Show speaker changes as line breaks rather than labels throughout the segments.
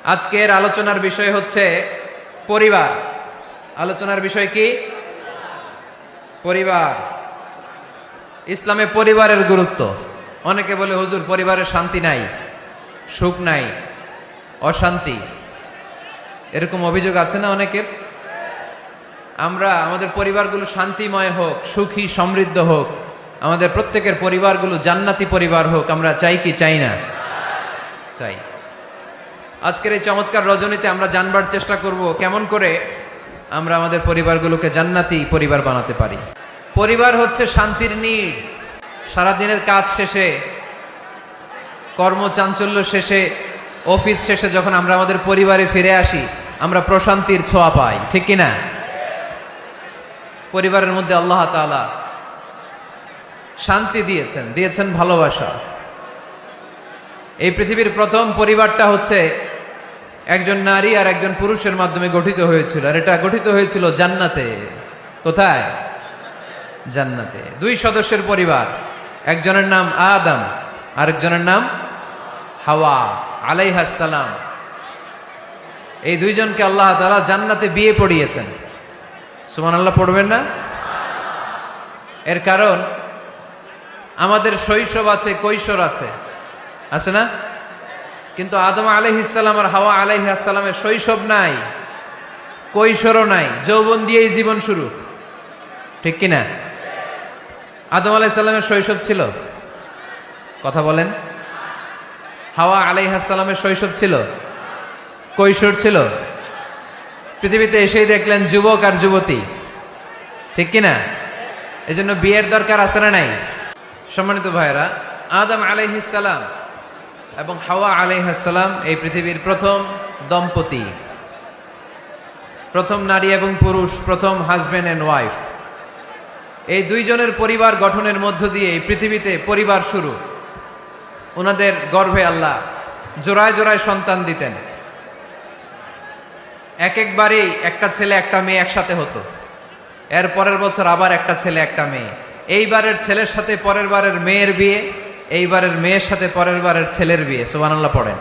আজকের আলোচনার বিষয় হচ্ছে পরিবার। আলোচনার বিষয় কি? পরিবার। ইসলামে পরিবারের গুরুত্ব। অনেকে বলে হুজুর পরিবারে শান্তি নাই, সুখ নাই, অশান্তি, এরকম অভিযোগ আছে না অনেকের? আমরা আমাদের পরিবারগুলো শান্তিময় হোক, সুখী সমৃদ্ধ হোক, আমাদের প্রত্যেকের পরিবারগুলো জান্নাতি পরিবার হোক, আমরা চাই কি চাই না? চাই। আজকের এই চমৎকার রজনীতে আমরা জানবার চেষ্টা করব কেমন করে আমরা আমাদের পরিবারগুলোকে জান্নাতি পরিবার বানাতে পারি। পরিবার হচ্ছে শান্তির নীড়। সারাদিনের কাজ শেষে, কর্মচাঞ্চল্য শেষে, অফিস শেষে যখন আমরা আমাদের পরিবারে ফিরে আসি, আমরা প্রশান্তির ছোঁয়া পাই, ঠিক কিনা? পরিবারের মধ্যে আল্লাহ তাআলা শান্তি দিয়েছেন ভালোবাসা। এই পৃথিবীর প্রথম পরিবারটা হচ্ছে একজন নারী আর একজন পুরুষের মাধ্যমে গঠিত হয়েছিল, আর এটা গঠিত হয়েছিল জান্নাতে। কোথায়? জান্নাতে। দুই সদস্যের পরিবার, একজনের নাম আদম, আরেকজনের নাম হাওয়া আলাইহাস সালাম। এই দুইজনকে আল্লাহ তাআলা জান্নাতে বিয়ে পড়িয়েছেন। সুবহানাল্লাহ পড়বেন না? এর কারণ আমাদের শৈশব আছে, কৈশোর আছে, আছে না? কিন্তু আদম আলাইহিস সালাম আর হাওয়া আলাইহিস সালামের শৈশব নাই, কৈশোরও নাই, যৌবন দিয়েই জীবন শুরু, ঠিক কিনা? আদম আলাইহিস সালামের শৈশব ছিল? কথা বলেন। হাওয়া আলাইহিস সালামের শৈশব ছিল? কৈশোর ছিল? পৃথিবীতে এসেই দেখলেন যুবক আর যুবতী, ঠিক কিনা? এজন্য বিয়ের দরকার আছে না নাই? সম্মানিত ভাইরা, আদম আলাইহিস সালাম এবং হাওয়া আলাইহিস সালাম এই পৃথিবীর প্রথম দম্পতি, প্রথম নারী এবং পুরুষ, প্রথম হাজবেন্ড এন্ড ওয়াইফ। এই দুইজনের পরিবার গঠনের মধ্য দিয়ে এই পৃথিবীতে পরিবার শুরু। ওনাদের গর্ভে আল্লাহ জোড়ায় জোড়ায় সন্তান দিতেন। একবারেই একটা ছেলে একটা মেয়ে একসাথে হতো, এর পরের বছর আবার একটা ছেলে একটা মেয়ে। এইবারের ছেলের সাথে পরের বারের মেয়ের বিয়ে, এইবারের মেয়ের সাথে পরের বারের ছেলের বিয়ে। সুবহানাল্লাহ পড়েন।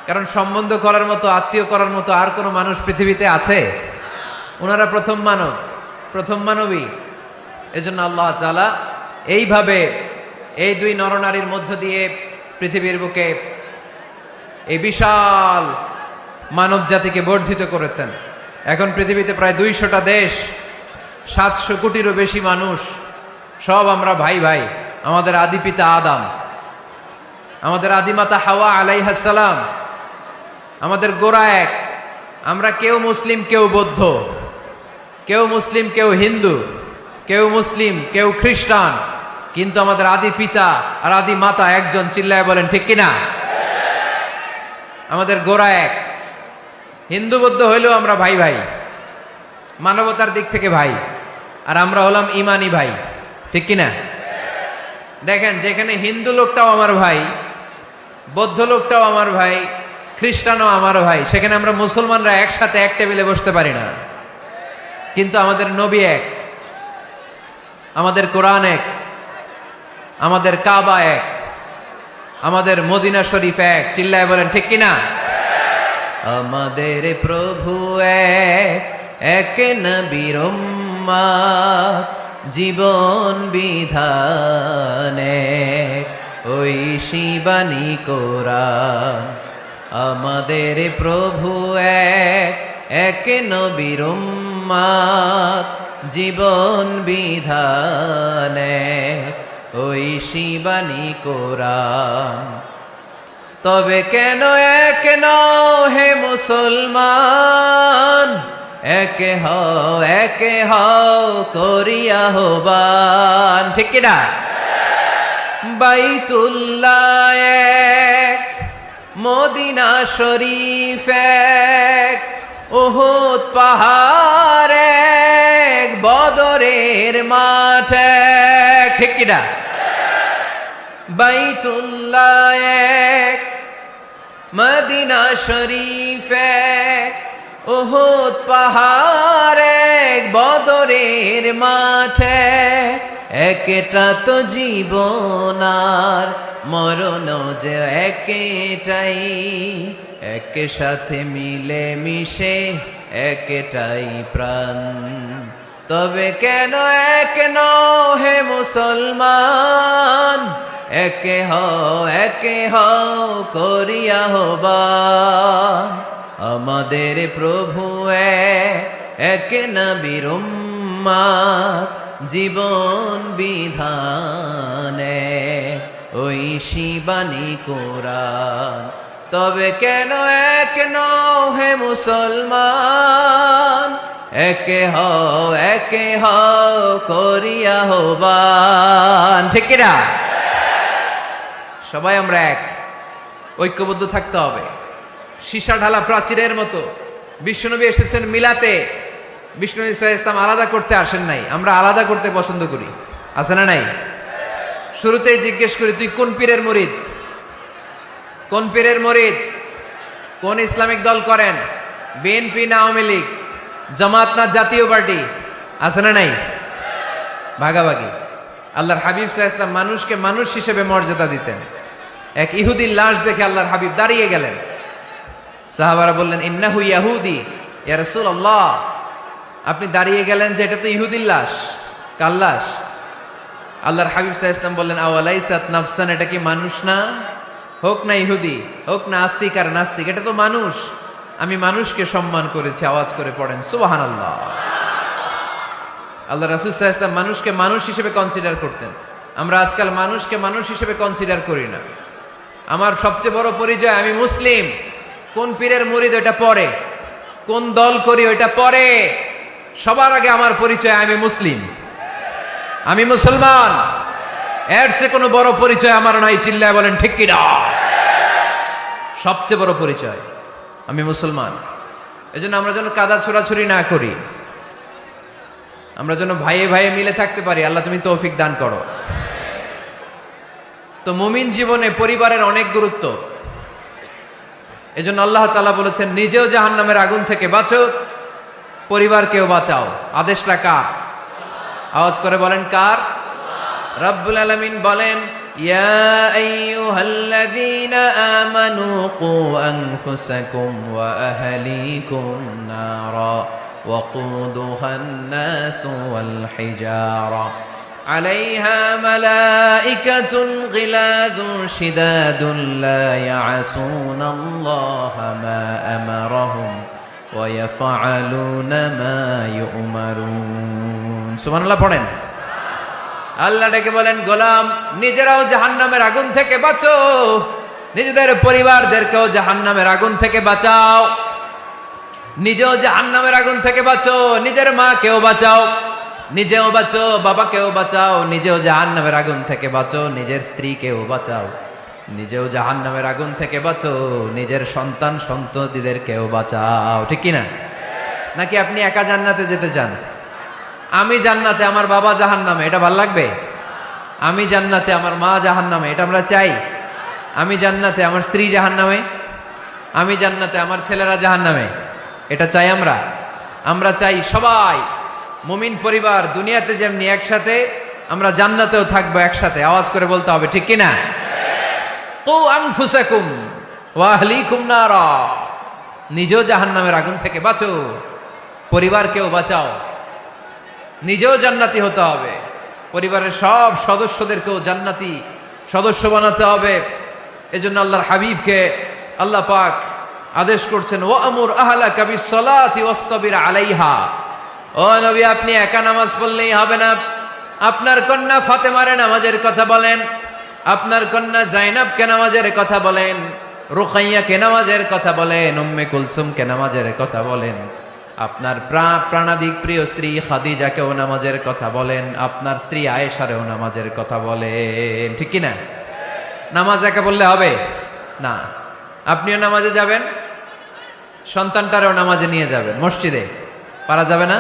কারণ সম্বন্ধ করার মতো, আত্মীয় করার মতো আর কোনো মানুষ পৃথিবীতে আছে? ওনারা প্রথম মানব, প্রথম মানবী। এজন্য আল্লাহ তাআলা এইভাবে এই দুই নরনারীর মধ্য দিয়ে পৃথিবীর বুকে এই বিশাল মানব জাতিকে বর্ধিত করেছেন। এখন পৃথিবীতে প্রায় 200টা দেশ, 700 কোটিরও বেশি মানুষ, সব আমরা ভাই ভাই। আমাদের আদি পিতা আদম, আমাদের আদিমাতা হাওয়া আলাইহাস সালাম, আমাদের গোড়া এক। আমরা কেউ মুসলিম, কেউ বৌদ্ধ, কেউ মুসলিম, কেউ হিন্দু, কেউ মুসলিম, কেউ খ্রিস্টান, কিন্তু আমাদের আদি পিতা আর আদি মাতা একজন। চিল্লায় বলেন ঠিক কিনা? আমাদের গোড়া এক। হিন্দু বৌদ্ধ হইলেও আমরা ভাই ভাই, মানবতার দিক থেকে ভাই। আর আমরা হলাম ইমানি ভাই, ঠিক কিনা? দেখেন, যেখানে হিন্দু লোকটাও আমার ভাই, বৌদ্ধ লোকটাও আমার ভাই, খ্রিস্টানও আমার ভাই, সেখানে আমরা মুসলমানরা একসাথে এক টেবিলে বসতে পারি না। কিন্তু আমাদের নবী এক, আমাদের কোরআন এক, আমাদের কাবা এক, আমাদের মদিনা শরীফ এক। চিল্লায় বলেন ঠিক কিনা? আমাদের প্রভু এক, এক নবীর উম্মত, জীবন বিধান এক, ওই শিবানী কোরআন। আমাদের প্রভু এক, এক নবীর উম্মত, জীবন বিধান এক, ওই শিবানী কোরআন। তবে কেন এক নও হে মুসলমান, একে হও করিয়া আহ্বান, ঠিক কিনা? বাইতুল্লাহ এক, মদিনা শরীফ এক, উহুদ পাহাড় এক, বদরের মাঠ এক, ঠিক কিনা? বাইতুল্লাহ এক, মদিনা শরীফ এক, উহুদ পাহাড় এক, বদরের মাঠ এক। একটা তো জীবন আর মরণ যে একটাই, একসাথে মিলে মিশে একটাই প্রাণ। তবে কেন এক নও হে মুসলমান, একে হও করিয়া আহ্বান। আমাদের প্রভু এক নবীর উম্মত, জীবন বিধানে ওই শিবানী কোরআন। তবে কেন এক নও হে মুসলমান, একে হও করিয়া আহ্বান। ঠিক কিনা? সবাই আমরা এক, ঐক্যবদ্ধ থাকতে হবে। সীসা ঢালা প্রাচীরের মতো বিশ্বনবী এসেছেন মিলাতে, বিষ্ণু ইসলাম আলাদা করতে আসেন নাই। আমরা আলাদা করতে পছন্দ করি, আছে না নাই? শুরুতেই জিজ্ঞেস করি, তুই কোন পীরের মুরিদ? কোন পীরের মুরিদ? কোন ইসলামিক দল করেন? বিএনপি না আওয়ামী লীগ, জামাত না জাতীয় পার্টি? আছে না নাই? ভাগাভাগি। আল্লাহর হাবিব সাল্লাল্লাহু আলাইহি ওয়াসাল্লাম মানুষকে মানুষ হিসেবে মর্যাদা দিতেন। এক ইহুদির লাশ দেখে আল্লাহর হাবিব দাঁড়িয়ে গেলেন। সাহাবারা বললেন, ইন্নাহু ইয়াহুদি ইয়া রাসূলুল্লাহ। আপনি দাঁড়িয়ে গেলেন যে এটা তো ইহুদির লাশ, কার লাশ? আল্লাহর হাবিব সাল্লাল্লাহু আলাইহি ওয়াসাল্লাম বললেন, আওয়ালাইসাত নাফসান, এটা কি মানুষ না? হোক না ইহুদি, হোক না আস্তিক আর নাস্তিক, এটা তো মানুষ। আমি মানুষকে সম্মান করেছি। আওয়াজ করে পড়েন সুবহানাল্লাহ। আল্লাহ রাসূল সাল্লাল্লাহু আলাইহি ওয়াসাল্লাম মানুষকে মানুষ হিসেবে কনসিডার করতেন। আমরা আজকাল মানুষকে মানুষ হিসেবে কনসিডার করি না। আমার সবচেয়ে বড় পরিচয় আমি মুসলিম। কোন পীরের মুরিদ ওটা পরে, কোন দল করি ওটা পরে। সবার আগে আমার পরিচয় আমি মুসলিম, আমি মুসলমান। এর চেয়ে কোনো বড় পরিচয় আমার নাই। চিল্লায় বলেন ঠিক কিনা? সবচেয়ে বড় পরিচয় আমি মুসলমান। এজন্য আমরা যেন কাদা ছোড়াছুরি না করি, আমরা যেন ভাইয়ে ভাইয়ে মিলে থাকতে পারি। আল্লাহ তুমি তৌফিক দান করো। তো মুমিন জীবনে পরিবারের অনেক গুরুত্ব। এজন্য আল্লাহ তাআলা বলেছেন, নিজেও জাহান্নামের আগুন থেকে বাঁচো, পরিবারকেও বাঁচাও। আদেশটা কার? আওয়াজ করে বলেন কার? রব্বুল আলামিন বলেন, ইয়া আইয়ুহাল্লাযীনা আমানু কু আনফুসাকুম ওয়া আহলিকুম নারা ওয়াকুদুহান নাসু ওয়াল হিজারা আলাইহা মালাইকাতুন গিলাযুন শিদাদুন লা ইয়াসুনাল্লাহা মা আমারাহুম ওয়া ইয়াফআলুনা মা ইউমারুন। সুবহানাল্লাহ পড়েন। আল্লাহ ডেকে বলেন, গোলাম নিজেরাও জাহান্নামের আগুন থেকে বাঁচো, নিজেদের পরিবারদেরকেও জাহান্নামের আগুন থেকে বাঁচাও। নিজেও জাহান্নামের আগুন থেকে বাঁচো, নিজের মাকেও বাঁচাও, নিজেও বাঁচো, বাবাকেও বাঁচাও। নিজেও জাহান্নামের আগুন থেকে বাঁচো, নিজের স্ত্রীকেও বাঁচাও। নিজেও জাহান্নামের আগুন থেকে বাঁচো, নিজের সন্তান সন্ততিদেরকেও বাঁচাও। ঠিক কিনা? নাকি আপনি একা জান্নাতে যেতে চান? আমি জান্নাতে, আমার বাবা জাহান্নামে, এটা ভাল লাগবে? আমি জান্নাতে, আমার মা জাহান্নামে, এটা আমরা চাই? আমি জান্নাতে, আমার স্ত্রী জাহান্নামে, আমি জান্নাতে, আমার ছেলেরা জাহান্নামে, এটা চাই আমরা? আমরা চাই সবাই মুমিন পরিবার দুনিয়াতে যেমনি একসাথে, আমরা জান্নাতেও থাকবো একসাথে। আওয়াজ করে বলতে হবে ঠিক কিনা? কু আনফুসাকুম ওয়া আহলিকুম নারা। নিজেও জাহান্নামের আগুন থেকে বাঁচো, পরিবারকেও বাঁচাও। নিজেও জান্নাতি হতে হবে, পরিবারের সব সদস্যদেরকেও জান্নাতি সদস্য বানাতে হবে। এজন্য আল্লাহর হাবিবকে আল্লাহ পাক আদেশ করছেন, ওয়ামুর আহলাকা বিসসালাতি ওয়াসতাবির আলাইহা। ও নবী, আপনি একা নামাজ পড়লেই হবে না। আপনার কন্যা ফাতেমারে নামাজের কথা বলেন, আপনার কন্যা জাইনাবকে নামাজের কথা বলেন, রুকাইয়াকে নামাজের কথা বলেন, উম্মে কুলসুমকে নামাজের কথা বলেন। আপনার প্রাণাধিক প্রিয় স্ত্রী খাদিজাকেও নামাজের কথা বলেন, আপনার স্ত্রী আয়েশারেও নামাজের কথা বলেন। ঠিক কি না? নামাজ একা বললে হবে না। আপনিও নামাজে যাবেন, সন্তানটারেও নামাজে নিয়ে যাবেন। মসজিদে পারা যাবে না?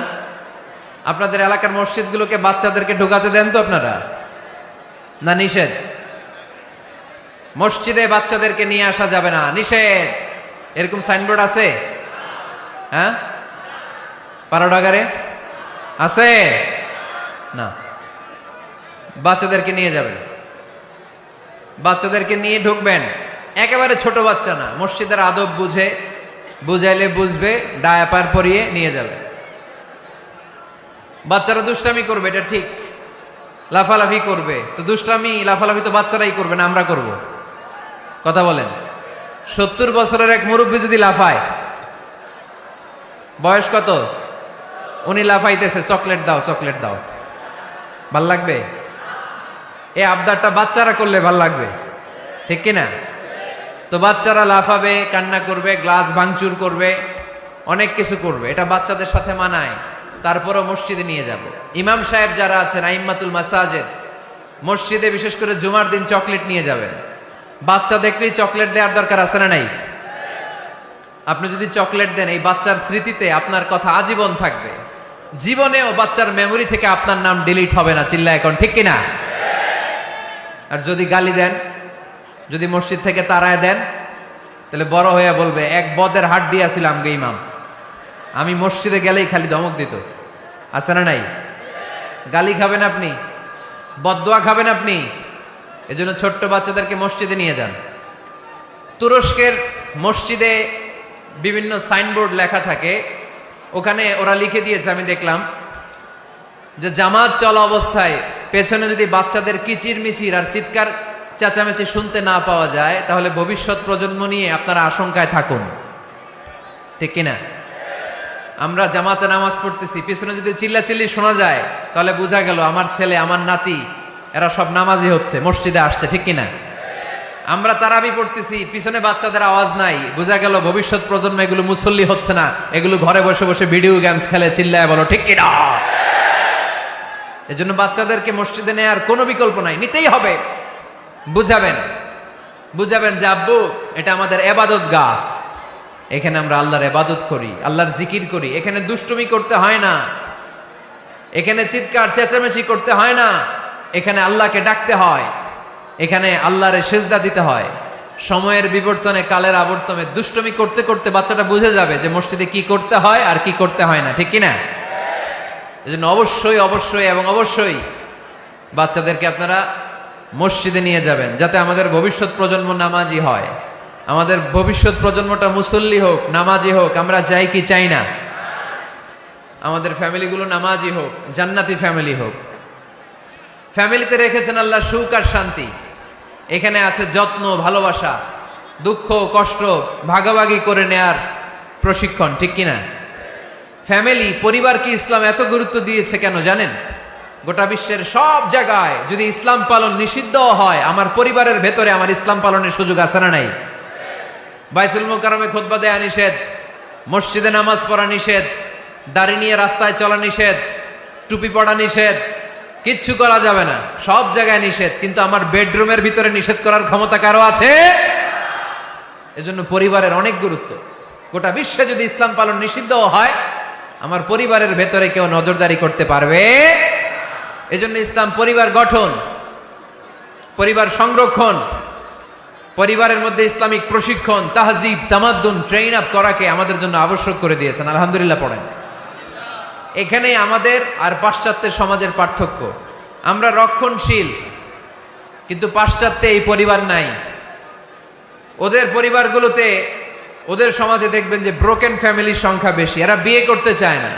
আপনাদের এলাকার মসজিদগুলোকে বাচ্চাদেরকে ঢোকাতে দেন তো আপনারা, না নিষেধ? মসজিদে বাচ্চাদেরকে নিয়ে আসা যাবে না, নিষেধ। এরকম সাইনবোর্ড আছে? হ্যাঁ, পাড়াডাগারে আছে না? বাচ্চাদেরকে নিয়ে যাবেন, বাচ্চাদেরকে নিয়ে ঢুকবেন, একেবারে ছোট বাচ্চা না, মসজিদের আদব বুঝে, বুঝাইলে বুঝবে, ডায়াপার পরিয়ে নিয়ে যাবে। বাচ্চারা দুষ্টামি করবে, এটা ঠিক, লাফালাফি করবে, তো দুষ্টামি লাফালাফি তো বাচ্চারাই করবে না, আমরা করব? কথা বলেন। 70 বছরের এক মুরব্বী যদি লাফায়, বয়স কত, উনি লাফাইতেছে, চকলেট দাও চকলেট দাও, ভাল লাগবে? এই আবদারটা বাচ্চারা করলে ভাল লাগবে, ঠিক কিনা? তো বাচ্চারা লাফাবে, কান্না করবে, গ্লাস ভাঙচুর করবে, অনেক কিছু করবে, এটা বাচ্চাদের সাথে মানায়। তারপরও মসজিদে নিয়ে যাব। ইমাম সাহেব যারা আছেন, আইম্মাতুল মাসাজিদ, মসজিদে বিশেষ করে জুমার দিন চকলেট নিয়ে যাবেন। বাচ্চা দেখলেই চকলেট দেওয়ার দরকার আছে না নাই? আপনি যদি চকলেট দেন, এই বাচ্চার স্মৃতিতে আপনার কথা আজীবন থাকবে, জীবনেও বাচ্চার মেমোরি থেকে আপনার নাম ডিলিট হবে না। চিল্লা এখন, ঠিক কিনা? আর যদি গালি দেন, যদি মসজিদ থেকে তাড়ায় দেন, তাহলে বড় হয়ে বলবে, এক বদের হাট দিয়েছিলাম গে ইমাম, আমি মসজিদে গেলেই খালি ধমক দিত। আছে না নাই? গালি খাবেন আপনি, বদদোয়া খাবেন আপনি। এজন্য ছোট্ট বাচ্চাদেরকে মসজিদে নিয়ে যান। তুরস্কের মসজিদে বিভিন্ন সাইনবোর্ড লেখা থাকে, ওখানে ওরা লিখে দিয়েছে, আমি দেখলাম, যে জামাত চলা অবস্থায় পেছনে যদি বাচ্চাদের কিচির মিচির আর চিৎকার চেঁচামেচি শুনতে না পাওয়া যায়, তাহলে ভবিষ্যৎ প্রজন্ম নিয়ে আপনারা আশঙ্কায় থাকুন, ঠিক কিনা? আমরা জামাতে নামাজ পড়তেছি, পিছনে যদি চিল্লাচিল্লি শোনা যায়, তাহলে বোঝা গেল আমার ছেলে, আমার নাতি, এরা সব নামাজি হচ্ছে, মসজিদে আসছে, ঠিক কিনা? আমরা তারাবি পড়তেছি, পিছনে বাচ্চাদের আওয়াজ নাই, বোঝা গেল ভবিষ্যৎ প্রজন্ম এগুলো মুসল্লি হচ্ছে না, এগুলো ঘরে বসে বসে ভিডিও গেমস খেলে, চিল্লায় বলো, ঠিক কিনা? এজন্য বাচ্চাদেরকে মসজিদে নেওয়ার কোনো বিকল্প নাই, নিতেই হবে। বুঝাবেন, বুঝাবেন যে আব্বু, এটা আমাদের এবাদত গা, এখানে আমরা আল্লাহর ইবাদত করি, আল্লাহর জিকির করি, এখানে দুষ্টুমি করতে হয় না, এখানে চিৎকার চেঁচামেচি করতে হয় না, এখানে আল্লাহকে ডাকতে হয়, এখানে আল্লাহরে সেজদা দিতে হয়। সময়ের বিবর্তনে, কালের আবর্তনে দুষ্টুমি করতে করতে বাচ্চাটা বুঝে যাবে যে মসজিদে কি করতে হয় আর কি করতে হয় না, ঠিক কিনা? এজন্য অবশ্যই অবশ্যই এবং অবশ্যই বাচ্চাদেরকে আপনারা মসজিদে নিয়ে যাবেন, যাতে আমাদের ভবিষ্যৎ প্রজন্ম নামাজি হয়, আমাদের ভবিষ্যৎ প্রজন্মটা মুসল্লি হোক, নামাজি হোক। আমরা চাই কি চাই না? আমাদের ফ্যামিলিগুলো নামাজি হোক, জান্নাতি ফ্যামিলি হোক। ফ্যামিলিতে রেখেছেন আল্লাহ সুখ আর শান্তি, এখানে আছে যত্ন, ভালোবাসা, দুঃখ কষ্ট ভাগাভাগি করে নেয়ার প্রশিক্ষণ, ঠিক কিনা? ফ্যামিলি, পরিবারকে ইসলাম এত গুরুত্ব দিয়েছে কেন জানেন? গোটা বিশ্বের সব জায়গায় যদি ইসলাম পালন নিষিদ্ধ হয়, আমার পরিবারের ভেতরে আমার ইসলাম পালনের সুযোগ আছে না নাই? বাইতুল মুকাররমে খুতবা দেয়া নিষেধ, মসজিদে নামাজ পড়া নিষেধ, দাড়ি নিয়ে রাস্তায় চলা নিষেধ, টুপি পড়া নিষেধ, কিচ্ছু করা যাবে না, সব জায়গায় নিষেধ। কিন্তু আমার বেডরুমের ভিতরে নিষেধ করার ক্ষমতা কারো আছে? এজন্য পরিবারের অনেক গুরুত্ব। গোটা বিশ্বে যদি ইসলাম পালন নিষিদ্ধ হয়, আমার পরিবারের ভেতরে কেউ নজরদারি করতে পারবে? এজন্য ইসলাম পরিবার গঠন, পরিবার সংরক্ষণ, পরিবারের মধ্যে ইসলামিক প্রশিক্ষণ, তাহজিব, তামাদ্দুন, ট্রেন আপ করাকে আমাদের জন্য আবশ্যক করে দিয়েছেন। আলহামদুলিল্লাহ পড়েন। এখানেই আমাদের আর পাশ্চাত্যের সমাজের পার্থক্য। আমরা রক্ষণশীল, কিন্তু পাশ্চাত্যে এই পরিবার নাই। ওদের পরিবারগুলোতে, ওদের সমাজে দেখবেন যে ব্রোকেন ফ্যামিলির সংখ্যা বেশি, এরা বিয়ে করতে চায় না।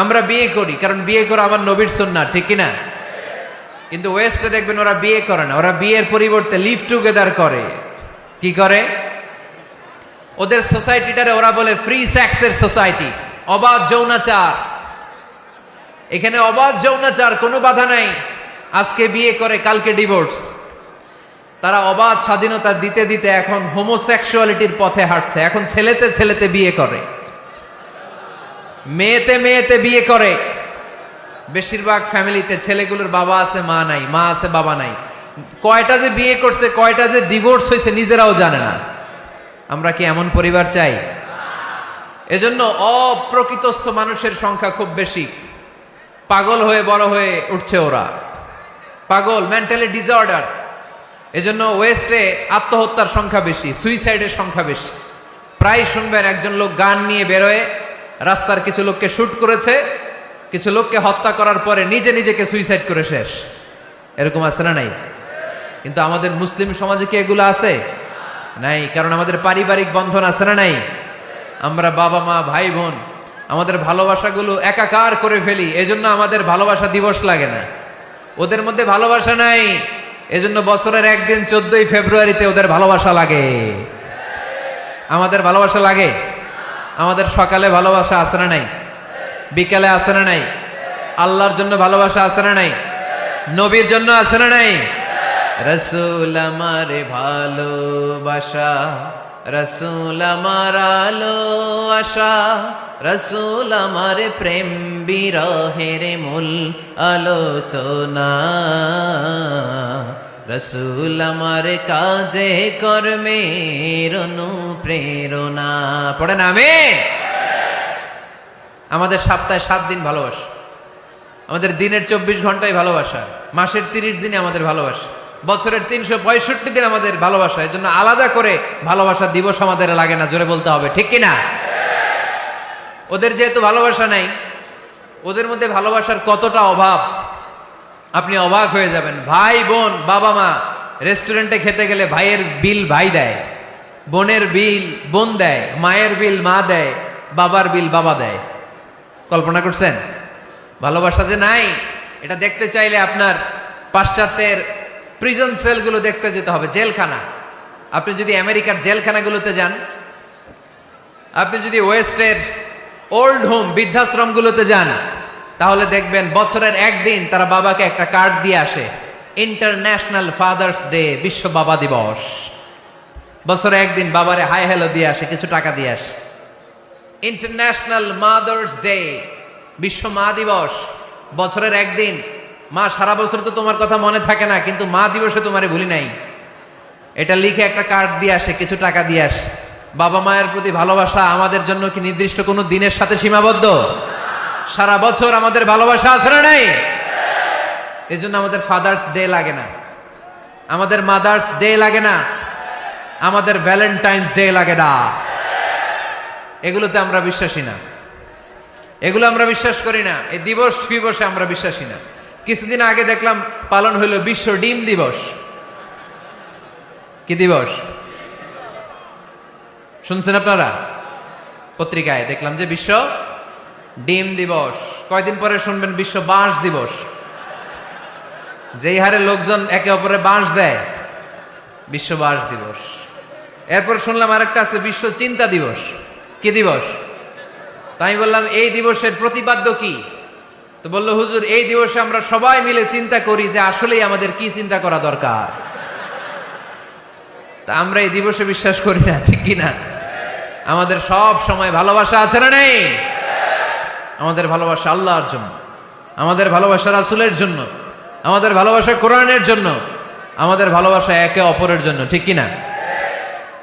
আমরা বিয়ে করি, কারণ বিয়ে করা আমার নবীর সুন্নাহ, ঠিক কিনা? কিন্তু ওয়েস্টে দেখবেন ওরা বিয়ে করে না, ওরা বিয়ের পরিবর্তে লিভ টুগেদার করে। কি করে? ওদের সোসাইটিটারে ওরা বলে ফ্রি সেক্সের সোসাইটি, অবাধ যৌনাচার। এখানে অবাধ যৌনাচার, কোনো বাধা নাই। আজকে বিয়ে করে, কালকে ডিভোর্স। তারা অবাধ স্বাধীনতা দিতে দিতে এখন হোমোসেক্সুয়ালিটির পথে হাঁটছে। এখন ছেলেতে ছেলেতে বিয়ে করে, মেয়েতে মেয়েতে বিয়ে করে। বেশিরভাগ ফ্যামিলিতে ছেলেগুলোর বাবা আছে, মা নাই, মা আছে, বাবা নাই। কয়টা যে বিয়ে করছে, কয়টা যে ডিভোর্স হয়েছে নিজেরাও জানে না। আমরা কি এমন পরিবার চাই? এজন্য অপ্রকৃতস্থ মানুষের সংখ্যা খুব বেশি। পাগল হয়ে বড় হয়ে উঠছে ওরা, পাগল, মেন্টালি ডিসঅর্ডার। এজন্য ওয়েস্টে আত্মহত্যার সংখ্যা বেশি, সুইসাইডের সংখ্যা বেশি। প্রায় শুনবেন একজন লোক গান নিয়ে বেরোয়, রাস্তার কিছু লোককে শুট করেছে, কিছু লোককে হত্যা করার পরে নিজে নিজেকে সুইসাইড করে শেষ। এরকম আছে না নাই? কিন্তু আমাদের মুসলিম সমাজে কি এগুলো আছে? নাই, কারণ আমাদের পারিবারিক বন্ধন আছে না নাই? আমরা বাবা মা ভাই বোন আমাদের ভালোবাসাগুলো একাকার করে ফেলি, এজন্য আমাদের ভালোবাসা দিবস লাগে না। ওদের মধ্যে ভালোবাসা নাই, এজন্য বছরের একদিন 14ই ফেব্রুয়ারিতে ওদের ভালোবাসা লাগে। আমাদের ভালোবাসা লাগে? আমাদের সকালে ভালোবাসা আছে না নাই? বিকালে আছে না নাই? আল্লাহর জন্য ভালোবাসা আছে না নাই? নবীর জন্য আছে না নাই? রসুল আমারে ভালোবাসা, রসুল আমার আলো আশা, রসুল আমার প্রেম বিরহের মূল আলোচনা, রসুল আমার কাজে কর্মের অনুপ্রেরণা। পড়েন আমিন। আমাদের সপ্তাহে 7 দিন ভালোবাসা, আমাদের দিনের 24 ঘন্টায় ভালোবাসা, মাসের 30 দিনে আমাদের ভালোবাসা, বছরের 365 দিন আমাদের ভালোবাসা। এর জন্য আলাদা করে ভালোবাসা দিবস আমাদের লাগে না, জোরে বলতে হবে, ঠিক কিনা? ওদের যেহেতু ভালোবাসা নাই, ওদের মধ্যে ভালোবাসার কতটা অভাব আপনি অবাক হয়ে যাবেন। ভাই বোন বাবা মা রেস্টুরেন্টে খেতে গেলে ভাইয়ের বিল ভাই দেয়, বোনের বিল বোন দেয়, মায়ের বিল মা দেয়, বাবার বিল বাবা দেয়। কল্পনা করছেন? ভালোবাসা যে নাই, এটা দেখতে চাইলে আপনার পাশ্চাত্যের প্রিজন সেলগুলো দেখতে যেতে হবে, জেলখানা। আপনি যদি আমেরিকার জেলখানাগুলোতে যান, আপনি যদি ওয়েস্টের ওল্ড হোম বৃদ্ধাশ্রমগুলোতে যান, তাহলে দেখবেন বছরের একদিন তারা বাবাকে একটা কার্ড দিয়ে আসে, ইন্টারন্যাশনাল ফাদার্স ডে, বিশ্ব বাবা দিবস। বছরে একদিন বাবারে হাই হ্যালো দিয়ে আসে, কিছু টাকা দিয়ে আসে। ইন্টারন্যাশনাল মাদার্স ডে, বিশ্ব মা দিবস। বছরের একদিন, মা সারা বছর তো তোমার কথা মনে থাকে না, কিন্তু মা দিবসে তোমারে ভুলি নাই, এটা লিখে একটা কার্ড দিয়ে আসে, কিছু টাকা দিয়ে আসে। বাবা মায়ের প্রতি ভালোবাসা আমাদের জন্য কি নির্দিষ্ট কোনো দিনের সাথে সীমাবদ্ধ? সারা বছর আমাদের ভালোবাসা আছে না নাই? এই জন্য আমাদের ফাদার্স ডে লাগে না, আমাদের মাদার্স ডে লাগে না, আমাদের ভ্যালেন্টাইন্স ডে লাগে না। এগুলোতে আমরা বিশ্বাসী না, এগুলো আমরা বিশ্বাস করি না। এই দিবস ফিবসে আমরা বিশ্বাসী না। কিছুদিন আগে দেখলাম পালন হইল বিশ্ব ডিম দিবস। কি দিবস শুনছেন আপনারা? পত্রিকায় দেখলাম যে বিশ্ব ডিম দিবস। কয়দিন পরে শুনবেন বিশ্ব বাঁশ দিবস। যেই হারে লোকজন একে অপরে বাঁশ দেয়, বিশ্ব বাঁশ দিবস। এরপর শুনলাম আরেকটা আছে বিশ্ব চিন্তা দিবস। কি দিবস? তাই বললাম এই দিবসের প্রতিপাদ্য কি? তো বললো হুজুর এই দিবসে আমরা সবাই মিলে চিন্তা করি যে আসলেই আমাদের কি চিন্তা করা দরকার। তা আমরা এই দিবসে বিশ্বাস করি না, ঠিক কিনা? আমাদের সব সময় ভালোবাসা আছে না নেই? আমাদের ভালোবাসা আল্লাহর জন্য, আমাদের ভালোবাসা রাসূলের জন্য, আমাদের ভালোবাসা কোরআনের জন্য, আমাদের ভালোবাসা একে অপরের জন্য, ঠিক কিনা?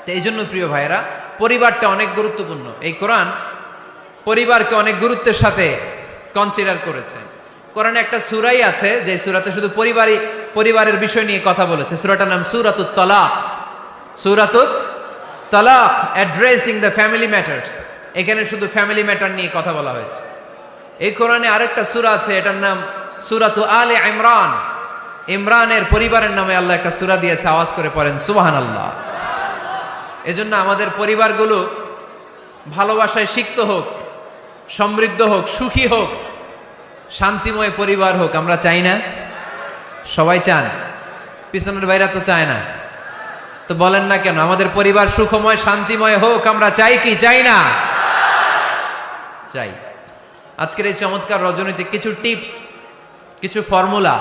তো এই জন্য প্রিয় ভাইয়েরা, পরিবারটা অনেক গুরুত্বপূর্ণ। এই কোরআন পরিবারকে অনেক গুরুত্বের সাথে কনসিডার করেছে। কোরআনে একটা সূরাই আছে যে সূরাতে শুধু পরিবারের বিষয় নিয়ে কথা বলেছে। সূরাটার নাম সূরাতুত তালাক। সূরাতুত তালাক, অ্যাড্রেসিং দ্য ফ্যামিলি ম্যাটার্স। এখানে শুধু ফ্যামিলি ম্যাটার নিয়ে কথা বলা হয়েছে। এই কোরআনে আরেকটা সূরা আছে, এটার নাম সূরাতু আলে ইমরান। ইমরানের পরিবারের নামে আল্লাহ একটা সূরা দিয়েছে। আওয়াজ করে পড়েন সুবহানাল্লাহ। এজন্য আমাদের পরিবারগুলো ভালোবাসায় সিক্ত হোক, সমৃদ্ধ হোক, সুখী হোক, শান্তিময় পরিবার হোক। আমরা চাই না? সবাই চান? পিছনের বাইরা তো চায় না। তো বলেন না কেন? আমাদের পরিবার সুখময় শান্তিময় হোক আমরা চাই কি চাই না? চাই। আজকের এই চমৎকার রজনীতে কিছু টিপস, কিছু ফর্মুলা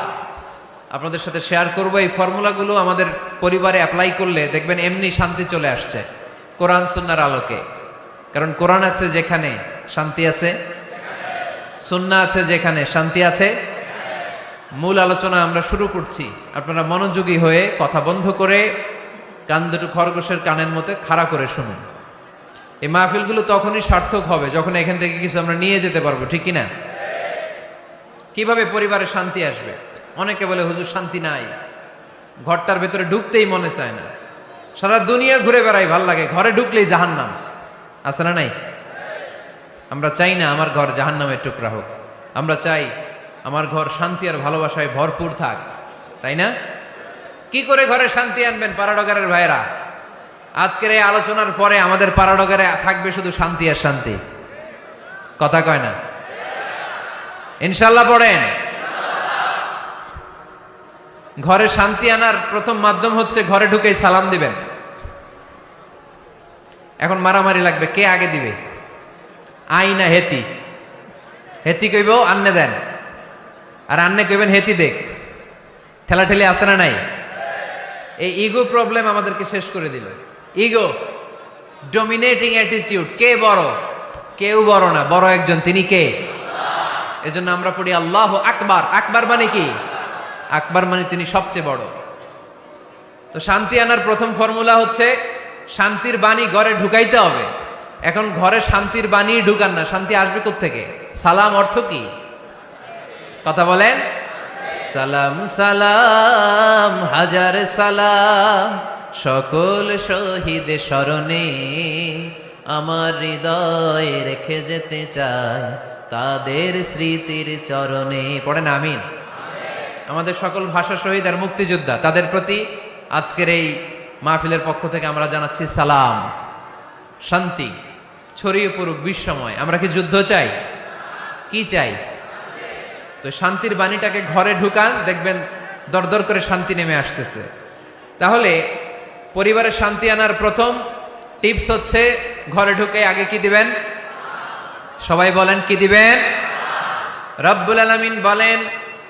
আপনাদের সাথে শেয়ার করব। এই ফর্মুলাগুলো আমাদের পরিবারে অ্যাপ্লাই করলে দেখবেন এমনি শান্তি চলে আসছে কোরআন সুন্নাহর আলোকে। কারণ কোরআন আছে যেখানে শান্তি আছে, সুন্নাহ আছে যেখানে শান্তি আছে। মূল আলোচনা আমরা শুরু করছি। আপনারা মনোযোগী হয়ে কথা বন্ধ করে কান দুটো খরগোশের কানের মতো খাড়া করে শুনুন। এই মাহফিলগুলো তখনই সার্থক হবে যখন এখান থেকে কিছু আমরা নিয়ে যেতে পারবো, ঠিক কিনা? কিভাবে পরিবারে শান্তি আসবে? অনেকে বলে হুজুর শান্তি নাই, ঘরটার ভেতরে ঢুকতেই মনে চায় না, সারা দুনিয়া ঘুরে বেড়াই, ভাল লাগে, ঘরে ঢুকলেই জাহান্নাম। আছে না নাই? আমরা চাই না আমার ঘর জাহান্নামের টুকরা হোক। আমরা চাই আমার ঘর শান্তি আর ভালোবাসায় ভরপুর থাক, তাই না? কি করে ঘরে শান্তি আনবেন পাড়াডগারের ভাইরা? আজকের এই আলোচনার পরে আমাদের পারাডগারে থাকবে শুধু শান্তি আর শান্তি। কথা কয় না? ইনশাল্লাহ পড়েন। ঘরে শান্তি আনার প্রথম মাধ্যম হচ্ছে ঘরে ঢুকেই সালাম দিবেন। এখন মারামারি লাগবে, কে আগে দিবে? আই না হেতি? হেতি কইব আন্নে দেন, আর আন্নে কইবেন হেতি দেখ। ঠেলাঠেলি আছে না নাই? এই ইগো প্রবলেম আমাদেরকে শেষ করে দিল। Ego, dominating attitude. কে বড়? কেউ বড় না, বড় একজন, তিনি কে? এজন্য আমরা পড়ি আল্লাহু আকবার। আকবার মানে কি? আকবার মানে তিনি সবচেয়ে বড়। তো শান্তি আনার প্রথম ফর্মুলা হচ্ছে শান্তির বাণী ঘরে ঢুকাইতে হবে। এখন ঘরে শান্তির বাণী ঢুকান না, শান্তি আসবে কোত্থেকে? সালাম অর্থ কি? কথা বলেন। সালাম সালাম হাজার সালাম সকল শহীদ স্মরণে, আমার হৃদয়ে রেখে যেতে চাই তাদের স্মৃতির চরণে। পড়েন আমিন। আমাদের সকল ভাষা শহীদ আর মুক্তিযোদ্ধা, তাদের প্রতি আজকের এই মাহফিলের পক্ষ থেকে আমরা জানাচ্ছি সালাম। শান্তি ছড়িয়ে পড়ুক বিশ্বময়। আমরা কি যুদ্ধ চাই? কি চাই? তো শান্তির বাণীটাকে ঘরে ঢুকান, দেখবেন দরদর করে শান্তি নেমে আসতেছে। তাহলে পরিবারে শান্তি আনার প্রথম টিপস হচ্ছে ঘরে ঢুকে আগে কি দিবেন? সবাই বলেন, কি দিবেন? রব্বুল আলামিন বলেন,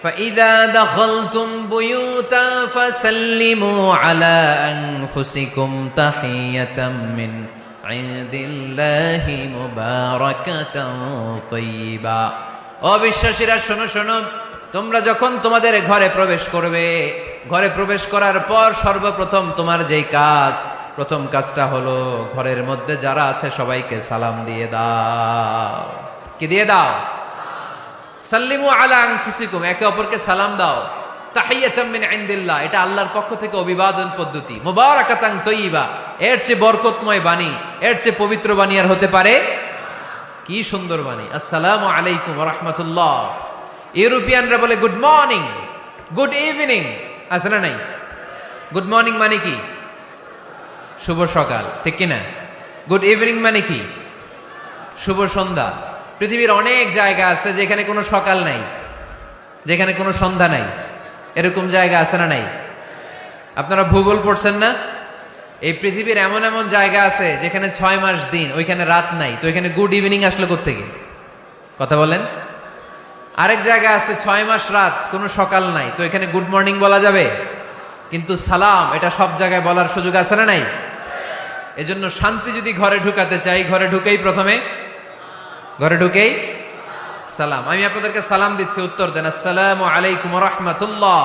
فَإِذَا دَخَلْتُمْ بُيُوتًا فَسَلِّمُوا عَلَىٰ أَنفُسِكُمْ تَحِيَّةً مِّنْ عِندِ اللَّهِ مُبَارَكَةً طَيِّبَةً। অবিশ্বাসীরা শোনো শোনো, তোমরা যখন তোমাদের ঘরে প্রবেশ করবে, ঘরে প্রবেশ করার পর সর্বপ্রথম তোমার যেই কাজ, প্রথম কাজটা হলো ঘরের মধ্যে যারা আছে সবাইকে সালাম দিয়ে দাও। কি দিয়ে দাও? সাল্লিমু আলা আনফুসিকুম, একে অপরকে সালাম দাও। তাহিয়াতাম মিন ইনদিল্লাহ, এটা আল্লাহর পক্ষ থেকে অভিবাদন পদ্ধতি। মুবারাকাতান তাইয়্যিবা, এর চেয়ে বরকতময় বাণী, এর চেয়ে পবিত্র বাণী আর হতে পারে? কি সুন্দর বাণী! আসসালামু আলাইকুম ওয়া রাহমাতুল্লাহ। ইউরোপিয়ানরা বলে গুড মর্নিং, গুড ইভিনিং, আছে না নাই? গুড মর্নিং মানে কি? শুভ সকাল, ঠিক কি না? গুড ইভিনিং মানে কি? শুভ সন্ধ্যা। পৃথিবীর অনেক জায়গা আছে যেখানে কোনো সকাল নাই, যেখানে কোনো সন্ধ্যা নাই। এরকম জায়গা আছে না নাই? আপনারা ভূগোল পড়ছেন না? এই পৃথিবীর এমন এমন জায়গা আছে যেখানে 6 মাস দিন, ওইখানে রাত নাই। তো এখানে গুড ইভিনিং আসলো কোত্থেকে? কথা বলেন। আরেক জায়গা আছে 6 মাস রাত, কোনো সকাল নাই। তো এখানে গুড মর্নিং বলা যাবে? কিন্তু সালাম, এটা সব জায়গায় বলার সুযোগ আছে না নাই? এজন্য শান্তি যদি ঘরে ঢুকাতে চাই, ঘরে ঢুকেই প্রথমে, ঘরে ঢুকেই সালাম। আমি আপনাদেরকে সালাম দিচ্ছি, উত্তর দেন। আসসালামু আলাইকুম ওয়া রাহমাতুল্লাহ।